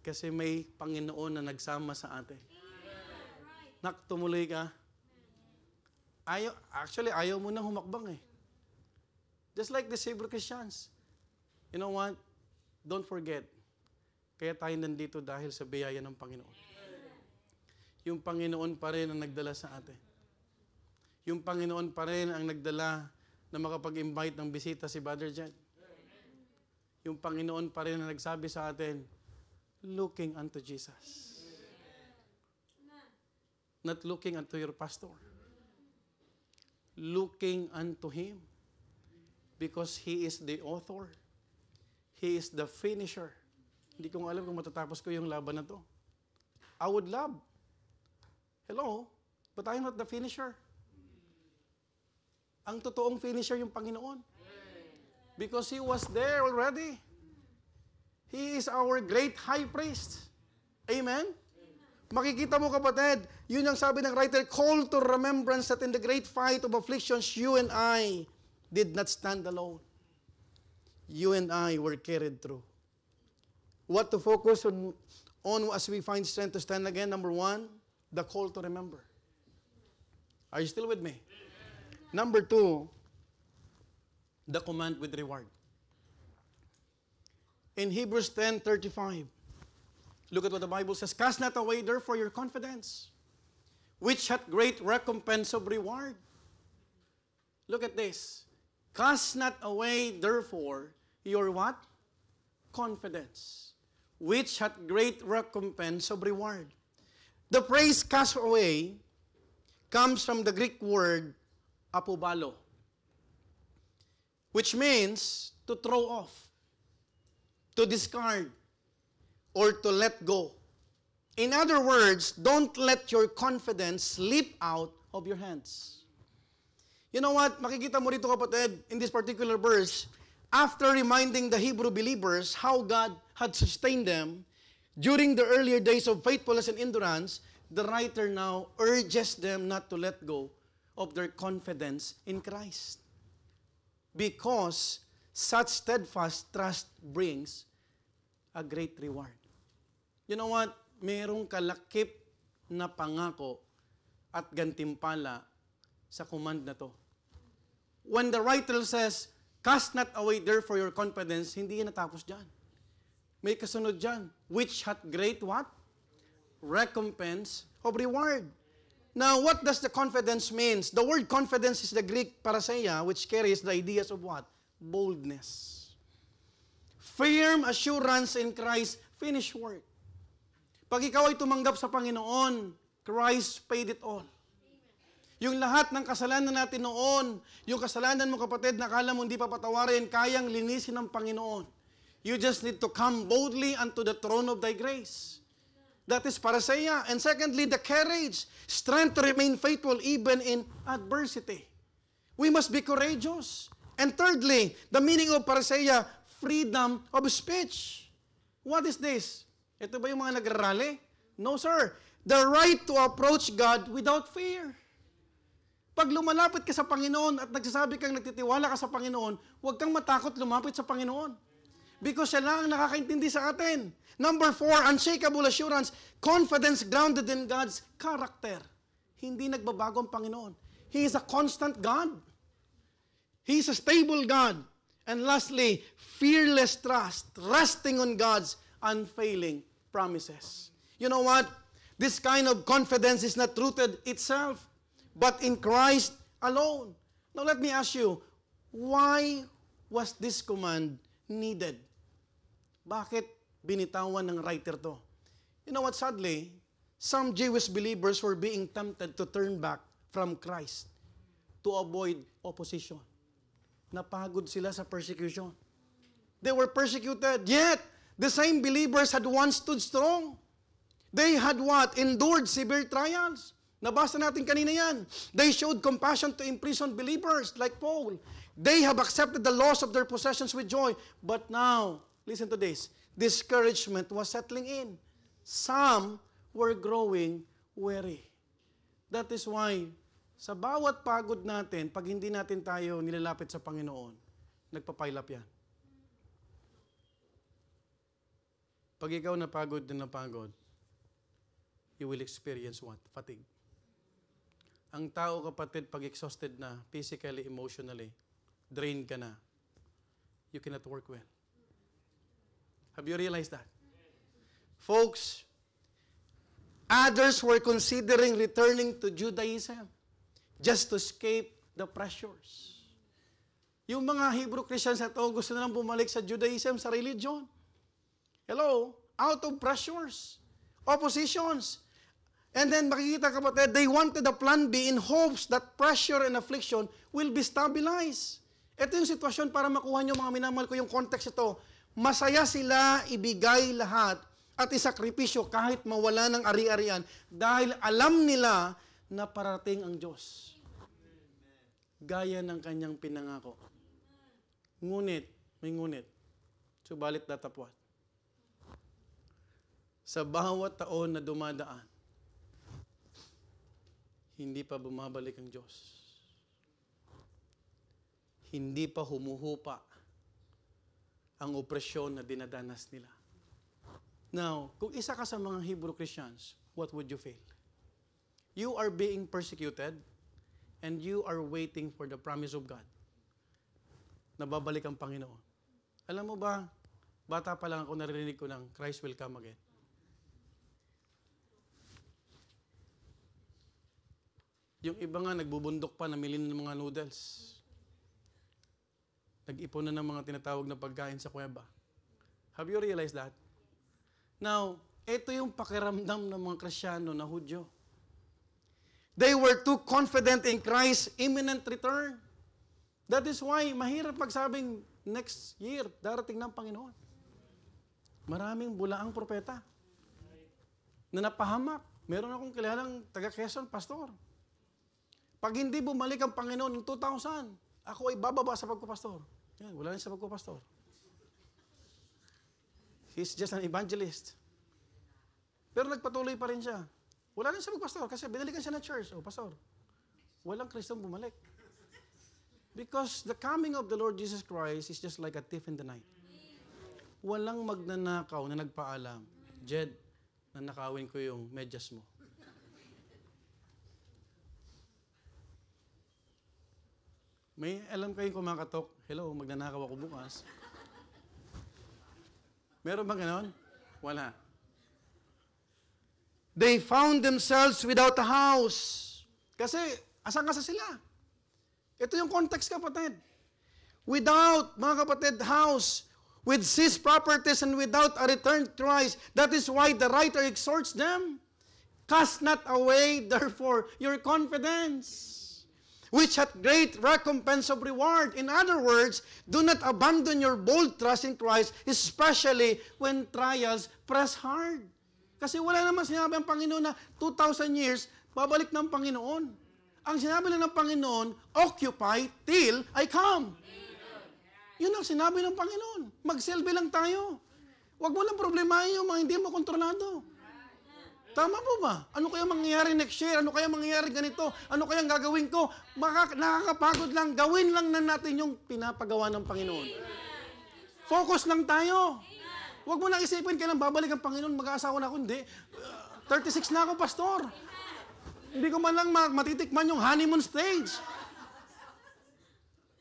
Kasi may Panginoon na nagsama sa atin. Nak, tumuloy ka. Ayaw mo nang humakbang eh. Just like the Hebrew Christians. You know what? Don't forget. Kaya tayo nandito dahil sa biyaya ng Panginoon. Yung Panginoon pa rin ang nagdala sa atin. Yung Panginoon pa rin ang nagdala na makapag-invite ng bisita si Brother Jen. Yung Panginoon pa rin ang nagsabi sa atin, looking unto Jesus. Not looking unto your pastor. Looking unto Him. Because He is the author. He is the finisher. Hindi ko alam kung matatapos ko yung laban na to. I would love. Hello? But I'm not the finisher. Ang totoong finisher yung Panginoon. Because He was there already. He is our great high priest. Amen? Makikita mo kapatid, yun ang sabi ng writer, call to remembrance that in the great fight of afflictions, you and I did not stand alone. You and I were carried through. What to focus on as we find strength to stand again? Number one, the call to remember. Are you still with me? Number two, the command with reward. In Hebrews 10:35, look at what the Bible says. Cast not away therefore your confidence, which hath great recompense of reward. Look at this. Cast not away therefore your what? Confidence, which hath great recompense of reward. The phrase cast away comes from the Greek word apobalo, which means to throw off, to discard, or to let go. In other words, don't let your confidence slip out of your hands. You know what? Makikita mo rito kapatid, in this particular verse, after reminding the Hebrew believers how God had sustained them during the earlier days of faithfulness and endurance, the writer now urges them not to let go of their confidence in Christ. Because such steadfast trust brings a great reward. You know what? Merong kalakip na pangako at gantimpala sa command na to. When the writer says, cast not away therefore your confidence, hindi yan natapos dyan. May kasunod dyan, which hath great what? Recompense of reward. Now, what does the confidence means? The word confidence is the Greek paraseia, which carries the ideas of what? Boldness. Firm assurance in Christ's finished work. Pag ikaw ay tumanggap sa Panginoon, Christ paid it all. Yung lahat ng kasalanan natin noon, yung kasalanan mo kapatid, nakala mo hindi pa patawarin, kayang linisin ng Panginoon. You just need to come boldly unto the throne of thy grace. That is paraseia. And secondly, the courage, strength to remain faithful even in adversity. We must be courageous. And thirdly, the meaning of paraseia, freedom of speech. What is this? Ito ba yung mga nagrarally? No, sir. The right to approach God without fear. Pag lumalapit ka sa Panginoon at nagsasabi kang nagtitiwala ka sa Panginoon, huwag kang matakot lumapit sa Panginoon. Because siya lang ang nakakaintindi sa atin. Number 4, unshakable assurance, confidence grounded in God's character. Hindi nagbabago ang Panginoon. He is a constant God. He is a stable God. And lastly, fearless trust, resting on God's unfailing promises. You know what? This kind of confidence is not rooted itself, but in Christ alone. Now let me ask you, why was this command needed? Bakit binitawan ng writer to? You know what, sadly, some Jewish believers were being tempted to turn back from Christ to avoid opposition. Napagod sila sa persecution. They were persecuted, yet the same believers had once stood strong. They had what? Endured severe trials. Nabasa natin kanina yan. They showed compassion to imprisoned believers like Paul. They have accepted the loss of their possessions with joy. But now, listen to this, discouragement was settling in. Some were growing weary. That is why, sa bawat pagod natin, pag hindi natin tayo nilalapit sa Panginoon, nagpapile up yan. Pag ikaw napagod na napagod, you will experience what? Fatigue. Ang tao, kapatid, pag exhausted na, physically, emotionally, drained ka na, you cannot work well. Have you realized that? Folks, others were considering returning to Judaism just to escape the pressures. Yung mga Hebrew Christians at all gusto na lang bumalik sa Judaism, sa religion. Hello? Out of pressures, oppositions. And then makikita kapatid, they wanted a plan B in hopes that pressure and affliction will be stabilized. Ito yung sitwasyon para makuha nyo mga minamahal ko yung context ito. Masaya sila ibigay lahat at isakripisyo kahit mawala ng ari-arian dahil alam nila na parating ang Diyos. Gaya ng kanyang pinangako. Ngunit, may ngunit. Subalit datapwat. Sa bawat taon na dumadaan, hindi pa bumabalik ang Diyos. Hindi pa humuhupa ang opresyon na dinadanas nila. Now, kung isa ka sa mga Hebrew Christians, what would you feel? You are being persecuted and you are waiting for the promise of God na babalik ang Panginoon. Alam mo ba, bata pa lang ako naririnig ko ng Christ will come again. Yung iba nga nagbubundok pa na milin ng mga noodles. Nag-ipon na ng mga tinatawag na pagkain sa kuweba. Have you realized that? Now, ito yung pakiramdam ng mga Kristyano na Hudyo. They were too confident in Christ's imminent return. That is why mahirap pagsabing next year, darating ng Panginoon. Maraming bulaang propeta na napahamak. Meron akong kilalang taga Quezon, pastor. Pag hindi bumalik ang Panginoon ng 2000, ako ay bababa sa pagkupastor. Yan, wala rin sa pagkupastor. He's just an evangelist. Pero nagpatuloy pa rin siya. Wala rin sa pagpastor kasi binalikan siya ng church. O, pastor, walang Kristong bumalik. Because the coming of the Lord Jesus Christ is just like a thief in the night. Walang magnanakaw na nagpaalam, Jed, nanakawin ko yung medyas mo. May alam kayong kumakatok, hello, magnanakaw ako bukas. Meron bang ganon? Wala. They found themselves without a house. Kasi, asang-asa sila. Ito yung context, kapatid. Without, mga kapatid, house, with seized properties and without a return to Christ. That is why the writer exhorts them. Cast not away, therefore, your confidence, which hath great recompense of reward. In other words, do not abandon your bold trust in Christ, especially when trials press hard. Kasi wala naman sinabi ang Panginoon na 2,000 years, babalik ng Panginoon. Ang sinabi lang ng Panginoon, occupy till I come. Yun ang sinabi ng Panginoon. Magselbi lang tayo. Huwag mo lang problemahin yung mga hindi mo kontrolado. Tama po ba? Ano kaya mangyayari next year? Ano kaya mangyayari ganito? Ano kaya gagawin ko? Nakakapagod lang. Gawin lang na natin yung pinapagawa ng Panginoon. Focus lang tayo. Huwag mo lang isipin kailan babalik ang Panginoon. Mag-aasawa na ako. Hindi. 36 na ako, pastor. Hindi ko man lang matitikman yung honeymoon stage.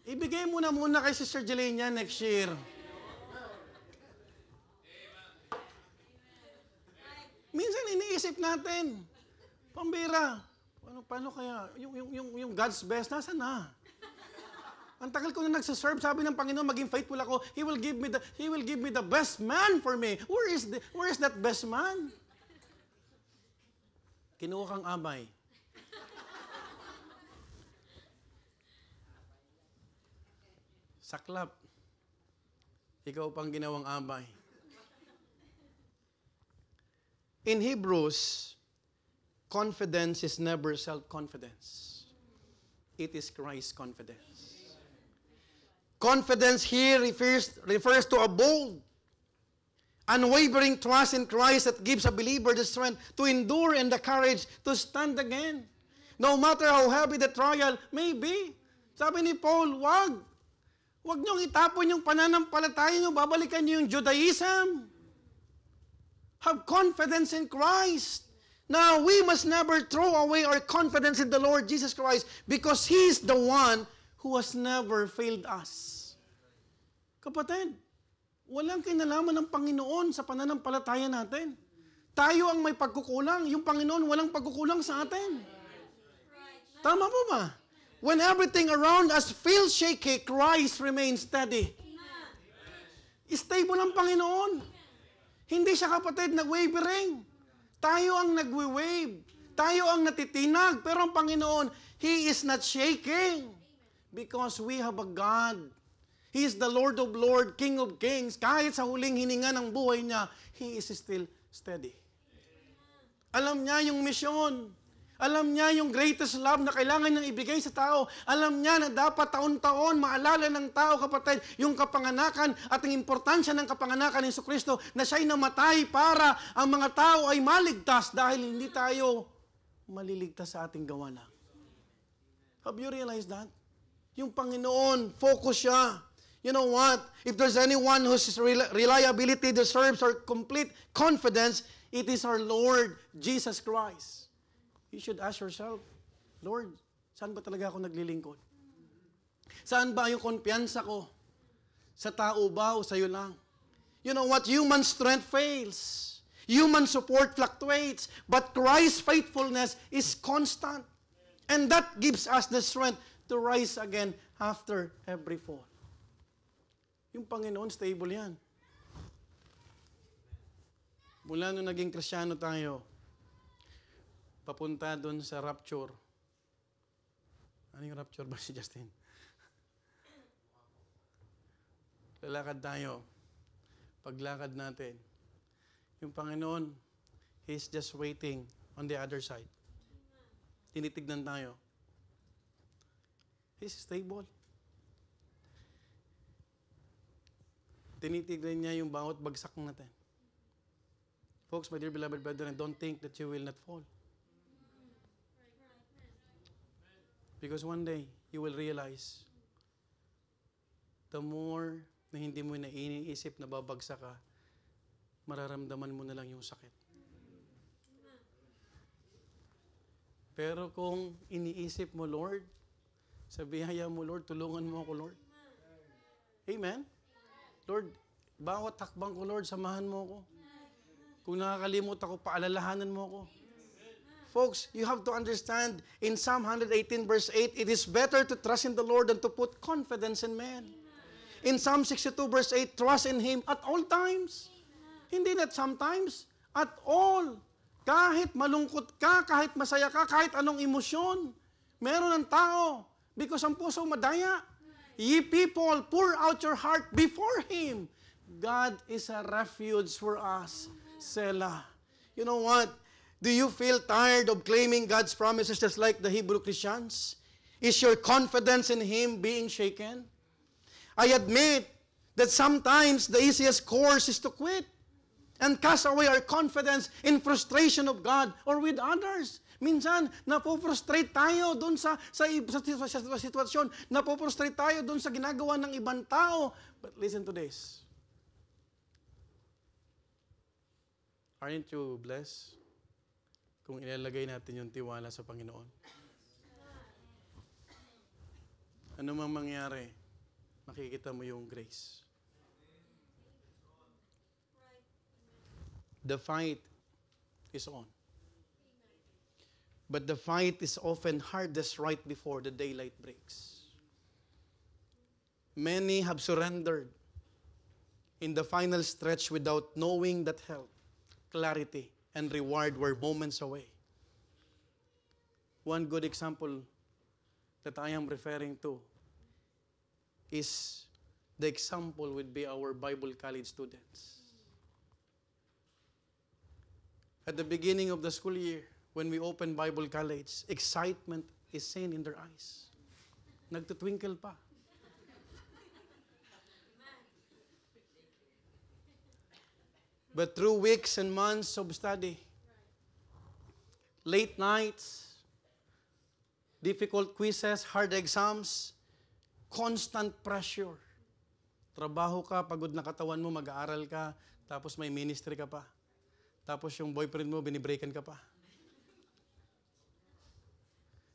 Ibigay mo na muna kay Sister Jelenia next year. Minsan iniisip natin, pambira, paano kaya, yung God's best, nasa na? Ang tagal ko na nagsaserve, sabi ng Panginoon, maging faithful ako, He will give me the best man for me. Where is that best man? Kinuha kang amay. Saklap. Ikaw pang ginawang amay. In Hebrews, confidence is never self-confidence. It is Christ's confidence. Confidence here refers to a bold, unwavering trust in Christ that gives a believer the strength to endure and the courage to stand again. No matter how heavy the trial may be. Sabi ni Paul, wag niyong itapon yung pananampalataya niyo, babalikan niyo yung Judaism. Have confidence in Christ. Now, we must never throw away our confidence in the Lord Jesus Christ because He is the one who has never failed us. Kapatid, walang kinalaman ng Panginoon sa pananampalataya natin. Tayo ang may pagkukulang. Yung Panginoon walang pagkukulang sa atin. Tama po ba? When everything around us feels shaky, Christ remains steady. Stable ang Panginoon. Hindi siya, kapatid, nag-wavering. Tayo ang nagwe-wave. Tayo ang natitinag. Pero ang Panginoon, He is not shaking. Because we have a God. He is the Lord of Lords, King of Kings. Kahit sa huling hininga ng buhay niya, He is still steady. Alam niya yung misyon. Alam niya yung greatest love na kailangan niyang ibigay sa tao. Alam niya na dapat taon-taon maalala ng tao, kapatid, yung kapanganakan at ang importansya ng kapanganakan ni Jesucristo na siya'y namatay para ang mga tao ay maligtas dahil hindi tayo maliligtas sa ating gawa lang. Have you realized that? Yung Panginoon, focus siya. You know what? If there's anyone whose reliability deserves our complete confidence, it is our Lord Jesus Christ. You should ask yourself, Lord, saan ba talaga ako naglilingkod? Saan ba yung kumpiyansa ko? Sa tao ba o sa'yo lang? You know what? Human strength fails. Human support fluctuates. But Christ's faithfulness is constant. And that gives us the strength to rise again after every fall. Yung Panginoon, stable yan. Mula nung naging Kristiyano tayo, papunta doon sa rapture. Ano yung rapture ba si Justin? Lalakad tayo. Paglakad natin, yung Panginoon, He's just waiting on the other side. Tinitignan tayo. He's stable. Tinitignan niya yung bawat bagsak natin. Folks, my dear beloved brethren, don't think that you will not fall. Because one day, you will realize, the more na hindi mo na iniisip na babagsak ka, mararamdaman mo na lang yung sakit. Pero kung iniisip mo, Lord, sa biyaya mo, Lord, tulungan mo ako, Lord. Amen? Lord, bawat takbang ko, Lord, samahan mo ako. Kung nakakalimot ako, paalalahanan mo ako. Folks, you have to understand, in Psalm 118 verse 8, it is better to trust in the Lord than to put confidence in man. In Psalm 62 verse 8, trust in Him at all times. Hindi that sometimes, at all. Kahit malungkot ka, kahit masaya ka, kahit anong emosyon, meron ng tao. Because ang puso madaya. Ye people, pour out your heart before Him. God is a refuge for us. Selah. You know what? Do you feel tired of claiming God's promises just like the Hebrew Christians? Is your confidence in Him being shaken? I admit that sometimes the easiest course is to quit and cast away our confidence in frustration of God or with others. Minsan, napofrustrate tayo doon sa sitwasyon. Napofrustrate tayo doon sa ginagawa ng ibang tao. But listen to this. Aren't you blessed kung ilalagay natin yung tiwala sa Panginoon? Ano mang mangyari, makikita mo yung grace. The fight is on. But the fight is often hardest right before the daylight breaks. Many have surrendered in the final stretch without knowing that help, clarity, and reward were moments away. One good example that I am referring to is the example would be our Bible college students. At the beginning of the school year, when we open Bible college, excitement is seen in their eyes. Nagtutwinkle pa. But through weeks and months of study, late nights, difficult quizzes, hard exams, constant pressure. Trabaho ka, pagod na katawan mo, mag-aaral ka, tapos may ministry ka pa. Tapos yung boyfriend mo, binibreakan ka pa.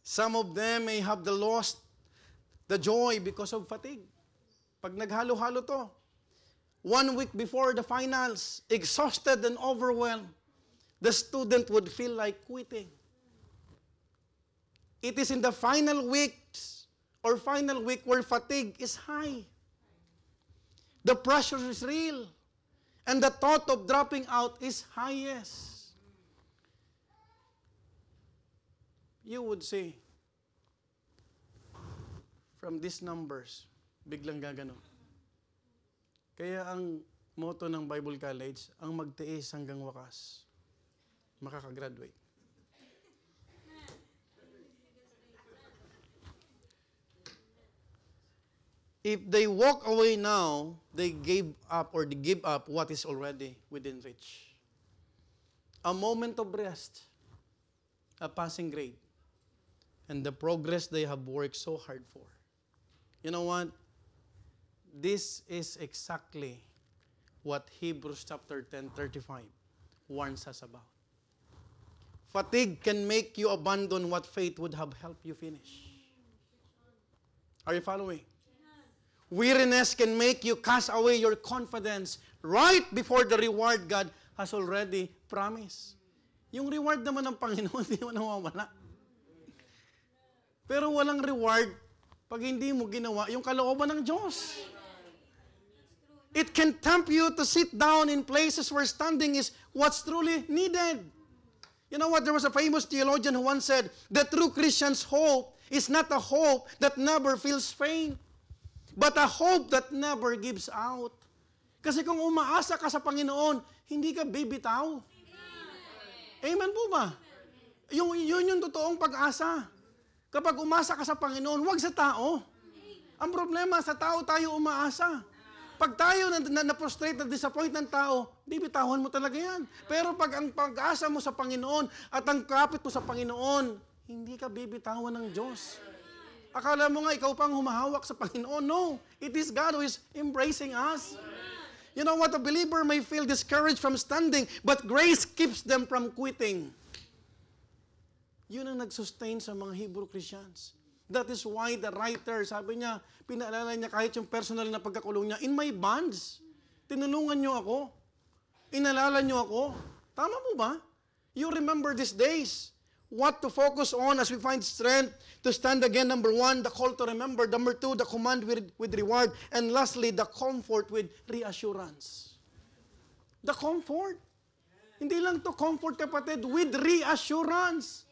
Some of them may have lost the joy because of fatigue. Pag naghalo-halo to, 1 week before the finals, exhausted and overwhelmed, the student would feel like quitting. It is in the final weeks or final week where fatigue is high. The pressure is real. And the thought of dropping out is highest. You would say, from these numbers, biglang gagano. Kaya ang motto ng Bible College, ang magtiis hanggang wakas, makakagraduate. If they walk away now, they gave up or they give up what is already within reach. A moment of rest, a passing grade, and the progress they have worked so hard for. You know what? This is exactly what Hebrews chapter 10:35 warns us about. Fatigue can make you abandon what faith would have helped you finish. Are you following? Weariness can make you cast away your confidence right before the reward God has already promised. Yung reward naman ng Panginoon, hindi naman nawawala. Pero walang reward pag hindi mo ginawa yung kalooban ng Diyos. It can tempt you to sit down in places where standing is what's truly needed. You know what? There was a famous theologian who once said, the true Christian's hope is not a hope that never feels pain, but a hope that never gives out. Kasi kung umaasa ka sa Panginoon, hindi ka bibitaw. Amen po ba? Yun yung totoong pag-asa. Kapag umasa ka sa Panginoon, huwag sa tao. Ang problema, sa tao tayo umaasa. Pag tayo na-frustrate, na-disappoint ng tao, bibitawan mo talaga yan. Pero pag ang pag-asa mo sa Panginoon at ang kapit mo sa Panginoon, hindi ka bibitawan ng Diyos. Akala mo nga, ikaw pang humahawak sa Panginoon. No, it is God who is embracing us. You know what? A believer may feel discouraged from standing, but grace keeps them from quitting. Yun ang nag-sustain sa mga Hebrew Christians. That is why the writer, sabi niya, pinaalala niya kahit yung personal na pagkakulong niya, in my bonds, tinulungan niyo ako. Inalala niyo ako. Tama po ba? You remember these days. What to focus on as we find strength to stand again. Number 1, the call to remember. Number 2, the command with reward. And lastly, the comfort with reassurance. The comfort. Hindi lang to comfort, kapatid, with reassurance.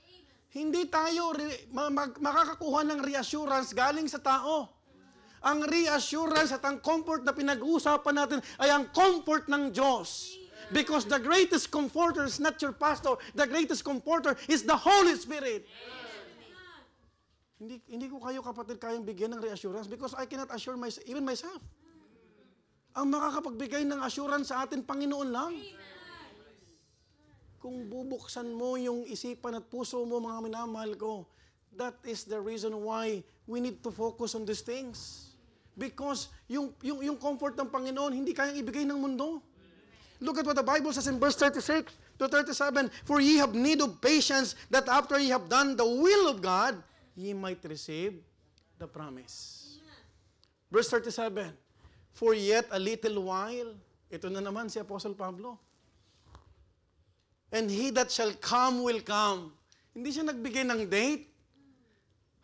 Hindi tayo makakakuha ng reassurance galing sa tao. Ang reassurance at ang comfort na pinag-uusapan natin ay ang comfort ng Diyos. Because the greatest comforter is not your pastor. The greatest comforter is the Holy Spirit. Hindi ko kayo, kapatid, kayang bigyan ng reassurance because I cannot assure even myself. Ang makakapagbigay ng assurance sa atin, Panginoon lang. Kung bubuksan mo yung isipan at puso mo, mga minamahal ko, that is the reason why we need to focus on these things. Because yung comfort ng Panginoon, hindi kayang ibigay ng mundo. Look at what the Bible says in verse 36 to 37. For ye have need of patience, that after ye have done the will of God, ye might receive the promise. Verse 37. For yet a little while, ito na naman si Apostle Pablo. And he that shall come will come. Hindi siya nagbigay ng date.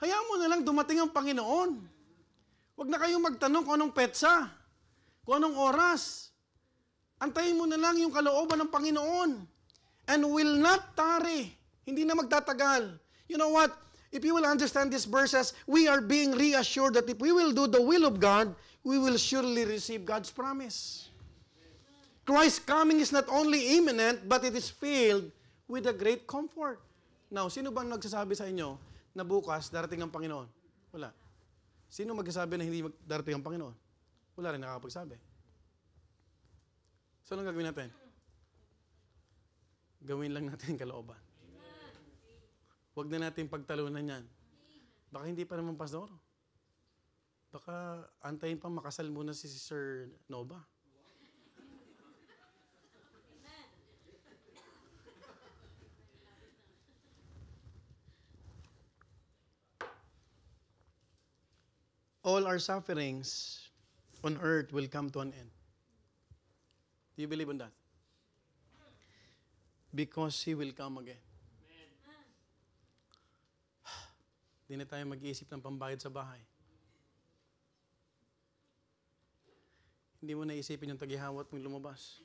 Hayaan mo na lang dumating ang Panginoon. Huwag na kayong magtanong kung anong petsa, kung anong oras. Antayin mo na lang yung kalooban ng Panginoon. And will not tarry. Hindi na magtatagal. You know what? If you will understand these verses, we are being reassured that if we will do the will of God, we will surely receive God's promise. Christ's coming is not only imminent, but it is filled with a great comfort. Now, sino bang nagsasabi sa inyo na bukas darating ang Panginoon? Wala. Sino magsasabi na hindi darating ang Panginoon? Wala rin nakakapagsabi. So, anong gagawin natin? Gawin lang natin kalooban. Huwag na natin pagtalunan yan. Baka hindi pa naman, Pastor. Baka antayin pa makasal muna si Sir Nova. All our sufferings on earth will come to an end. Do you believe in that? Because He will come again. Hindi na tayo mag-iisip ng pambayad sa bahay. Hindi mo naisipin yung tagihawat mong lumabas.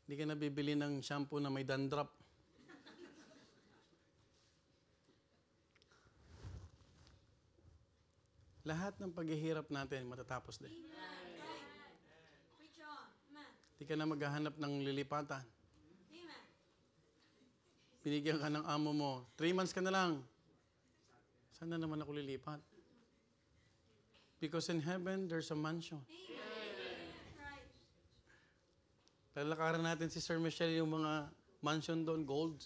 Hindi ka nabibili ng shampoo na may dandruff. Lahat ng paghihirap natin matatapos din. Hindi ka na maghahanap ng lilipatan. Binigyan ka ng amo mo. 3 months ka na lang. Saan na naman ako lilipat? Because in heaven, there's a mansion. Lalakaran natin si Sir Michelle yung mga mansion doon, gold.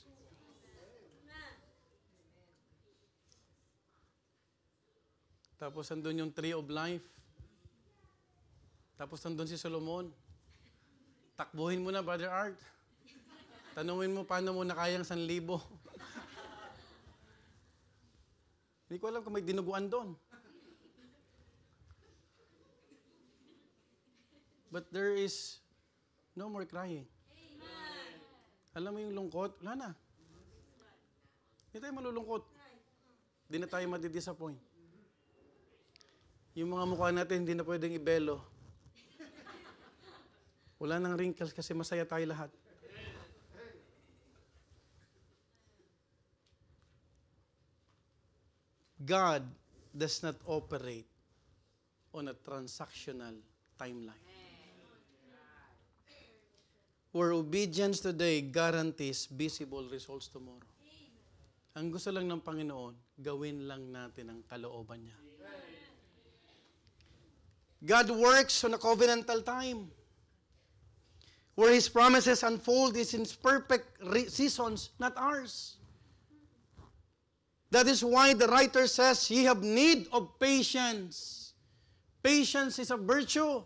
Tapos andun yung tree of life. Tapos andun si Solomon. Takbuhin mo na, Brother Art. Tanungin mo paano mo nakayang 1,000. Hindi ko alam kung may dinuguan doon. But there is no more crying. Amen. Alam mo yung lungkot? Wala na. Hindi tayo malulungkot. Hindi na tayo madidisappoint. Yung mga mukha natin, hindi na pwedeng ibelo. Wala nang wrinkles kasi masaya tayo lahat. God does not operate on a transactional timeline. Where obedience today guarantees visible results tomorrow. Ang gusto lang ng Panginoon, gawin lang natin ang kalooban niya. God works on a covenantal time. Where His promises unfold is in perfect seasons, not ours. That is why the writer says, ye have need of patience. Patience is a virtue.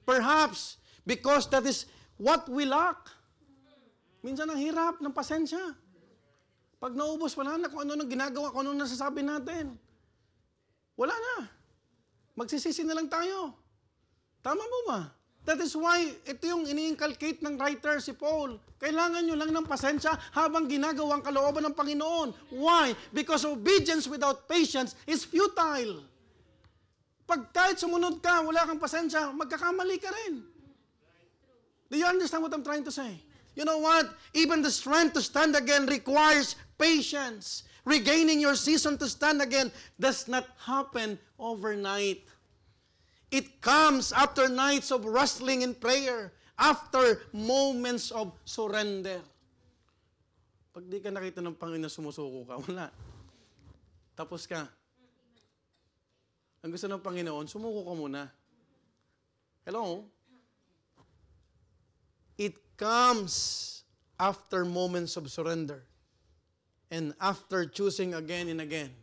Perhaps because that is what we lack. Minsan ang hirap ng pasensya. Pag naubos, wala na kung ano nang ginagawa, kung ano nasasabi natin. Wala na. Magsisisi na lang tayo. Tama mo ba? That is why, ito yung ini-inculcate ng writer, si Paul. Kailangan nyo lang ng pasensya habang ginagawa ang kalooban ng Panginoon. Why? Because obedience without patience is futile. Pag kahit sumunod ka, wala kang pasensya, magkakamali ka rin. Do you understand what I'm trying to say? You know what? Even the strength to stand again requires patience. Regaining your season to stand again does not happen overnight. It comes after nights of wrestling in prayer, after moments of surrender. Pag di ka nakita ng Panginoon, sumusuko ka, wala. Tapos ka. Ang gusto ng Panginoon, sumuko ka muna. Hello? It comes after moments of surrender and after choosing again and again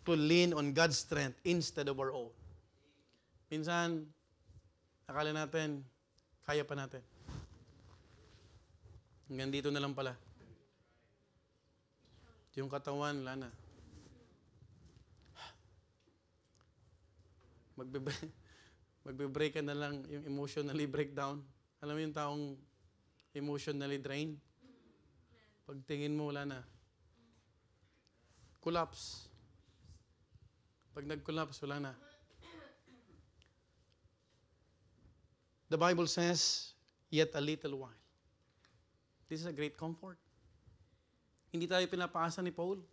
to lean on God's strength instead of our own. Minsan, akala natin, kaya pa natin. Hanggang dito na lang pala. Yung katawan, wala na. Magbe-break ka na lang yung emotionally breakdown. Alam mo yung taong emotionally drained? Pagtingin mo, wala na. Collapse. Pag nag-collapse, wala na. The Bible says, yet a little while. This is a great comfort. Hindi tayo pinapaasa ni Paul.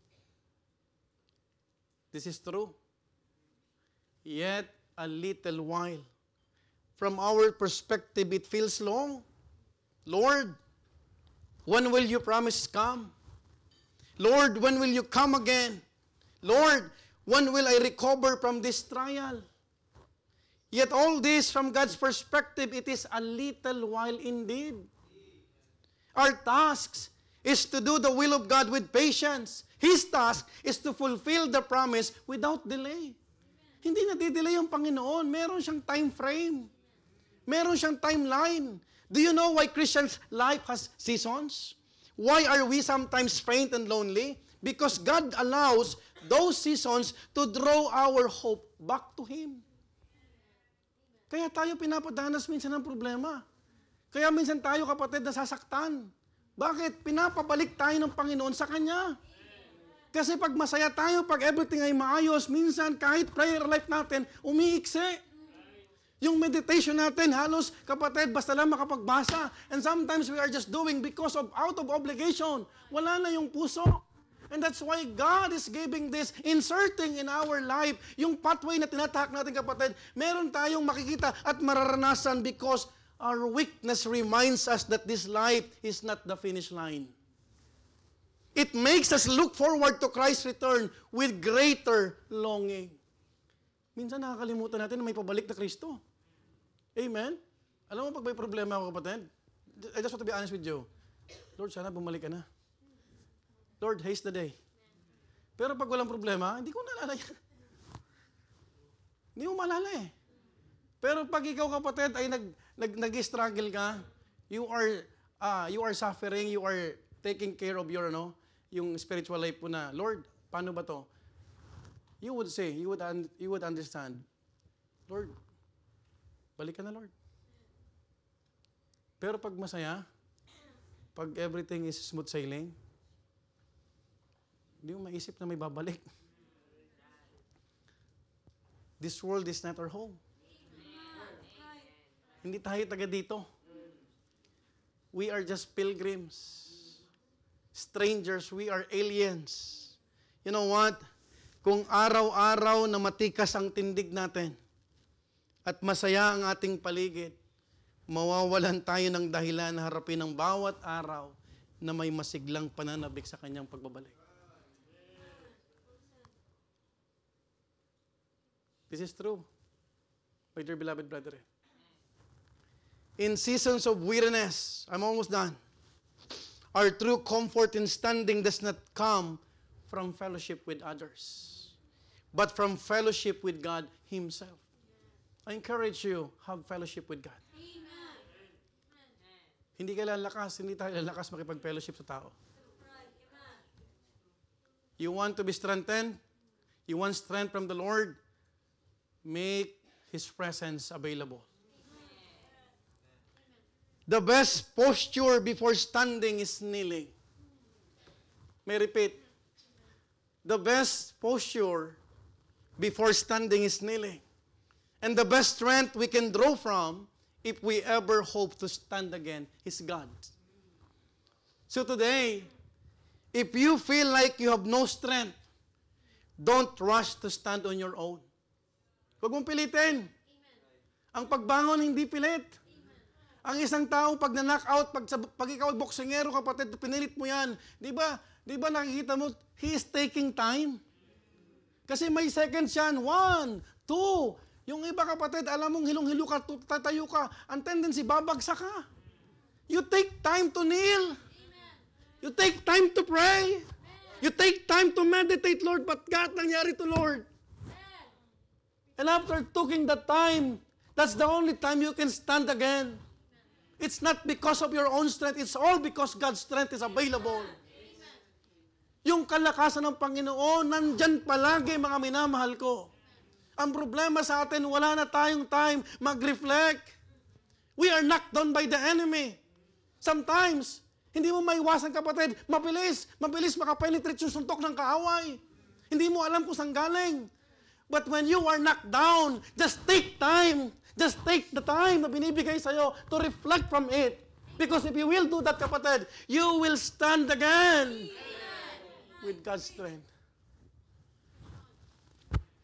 This is true. Yet a little while. From our perspective, it feels long. Lord, when will you promise come? Lord, when will you come again? Lord, when will I recover from this trial? Yet all this, from God's perspective, it is a little while indeed. Our task is to do the will of God with patience. His task is to fulfill the promise without delay. Hindi nadidelay ang Panginoon. Meron siyang time frame. Meron siyang timeline. Do you know why Christians' life has seasons? Why are we sometimes faint and lonely? Because God allows those seasons to draw our hope back to Him. Kaya tayo pinapadanas minsan ng problema. Kaya minsan tayo, kapatid, nasasaktan. Bakit? Pinapabalik tayo ng Panginoon sa Kanya. Kasi pag masaya tayo, pag everything ay maayos, minsan kahit prayer life natin, umiiksi. Yung meditation natin, halos, kapatid, basta lang makapagbasa. And sometimes we are just doing because of out of obligation. Wala na yung puso. And that's why God is giving this, inserting in our life, yung pathway na tinatahak natin, kapatid, meron tayong makikita at mararanasan because our weakness reminds us that this life is not the finish line. It makes us look forward to Christ's return with greater longing. Minsan nakakalimutan natin na may pabalik na Kristo. Amen? Alam mo, pag may problema ako, kapatid, I just want to be honest with you. Lord, sana bumalik ka na. Lord, haste the day. Pero pag walang problema, hindi ko naalala yan. Hindi mo maalala eh. Pero pag ikaw, kapatid, ay nag-struggle ka, you are suffering, you are taking care of your, yung spiritual life po na, Lord, paano ba to? You would say, you would understand, Lord, balik ka na, Lord. Pero pag masaya, pag everything is smooth sailing, hindi mo maisip na may babalik. This world is not our home. Hindi tayo taga dito. We are just pilgrims. Strangers, we are aliens. You know what? Kung araw-araw na matikas ang tindig natin at masaya ang ating paligid, mawawalan tayo ng dahilan na harapin ang bawat araw na may masiglang pananabik sa kanyang pagbabalik. This is true, my dear beloved brethren. In seasons of weariness, I'm almost done, our true comfort in standing does not come from fellowship with others, but from fellowship with God Himself. I encourage you, have fellowship with God. Amen. Hindi ka lalakas, hindi tayo lalakas makipag-fellowship sa tao. You want to be strengthened? You want strength from the Lord? Make His presence available. The best posture before standing is kneeling. May repeat. The best posture before standing is kneeling. And the best strength we can draw from, if we ever hope to stand again, is God. So today, if you feel like you have no strength, don't rush to stand on your own. Huwag mong pilitin. Ang pagbangon hindi pilit. Ang isang tao pag na-knock out, pag ikaw boksingero, kapatid, pinilit mo yan. Di ba nakikita mo, he is taking time. Kasi may seconds yan. 1, 2. Yung iba, kapatid, alam mong hilong-hilo ka, tatayo ka, ang tendency, babagsak ka. You take time to kneel. You take time to pray. You take time to meditate, Lord, ba't nangyari to, Lord? And after taking that time, that's the only time you can stand again. It's not because of your own strength. It's all because God's strength is available. Yung kalakasan ng Panginoon, nandyan palagi, mga minamahal ko. Ang problema sa atin, wala na tayong time mag-reflect. We are knocked down by the enemy. Sometimes, hindi mo maiwasan, kapatid, mabilis makapenetrate yung suntok ng kaaway. Hindi mo alam kung saan galing. But when you are knocked down, just take time. Just take the time na binibigay sa'yo to reflect from it. Because if you will do that, kapatid, you will stand again with God's strength.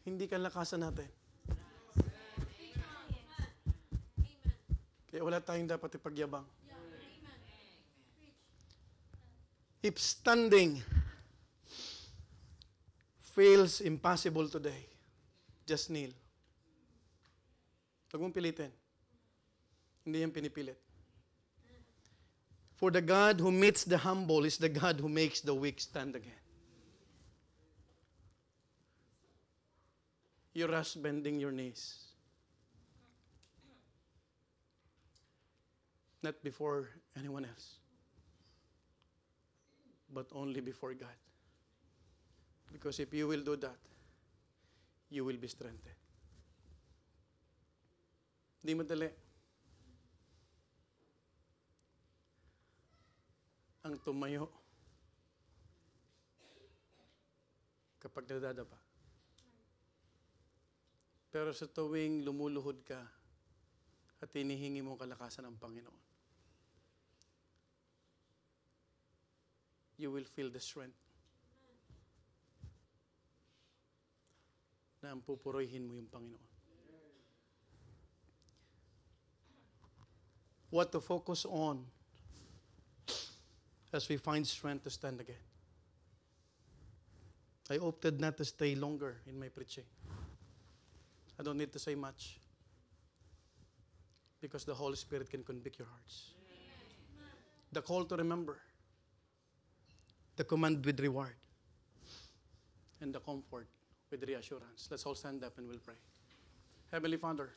Hindi ka lakasan natin. Kaya wala tayong dapat ipagyabang. If standing feels impossible today, just kneel. Huwag mong pilitin. Hindi yan pinipilit. For the God who meets the humble is the God who makes the weak stand again. You rush bending your knees. Not before anyone else, but only before God. Because if you will do that, you will be strengthened. Hindi madali. Ang tumayo kapag nadadapa. Pero sa tuwing lumuluhod ka at hinihingi mo kalakasan ng Panginoon, you will feel the strength na ang pupurihin mo yung Panginoon. What to focus on as we find strength to stand again. I opted not to stay longer in my preaching. I don't need to say much because the Holy Spirit can convict your hearts. The call to remember, the command with reward, and the comfort with reassurance. Let's all stand up and we'll pray. Heavenly Father,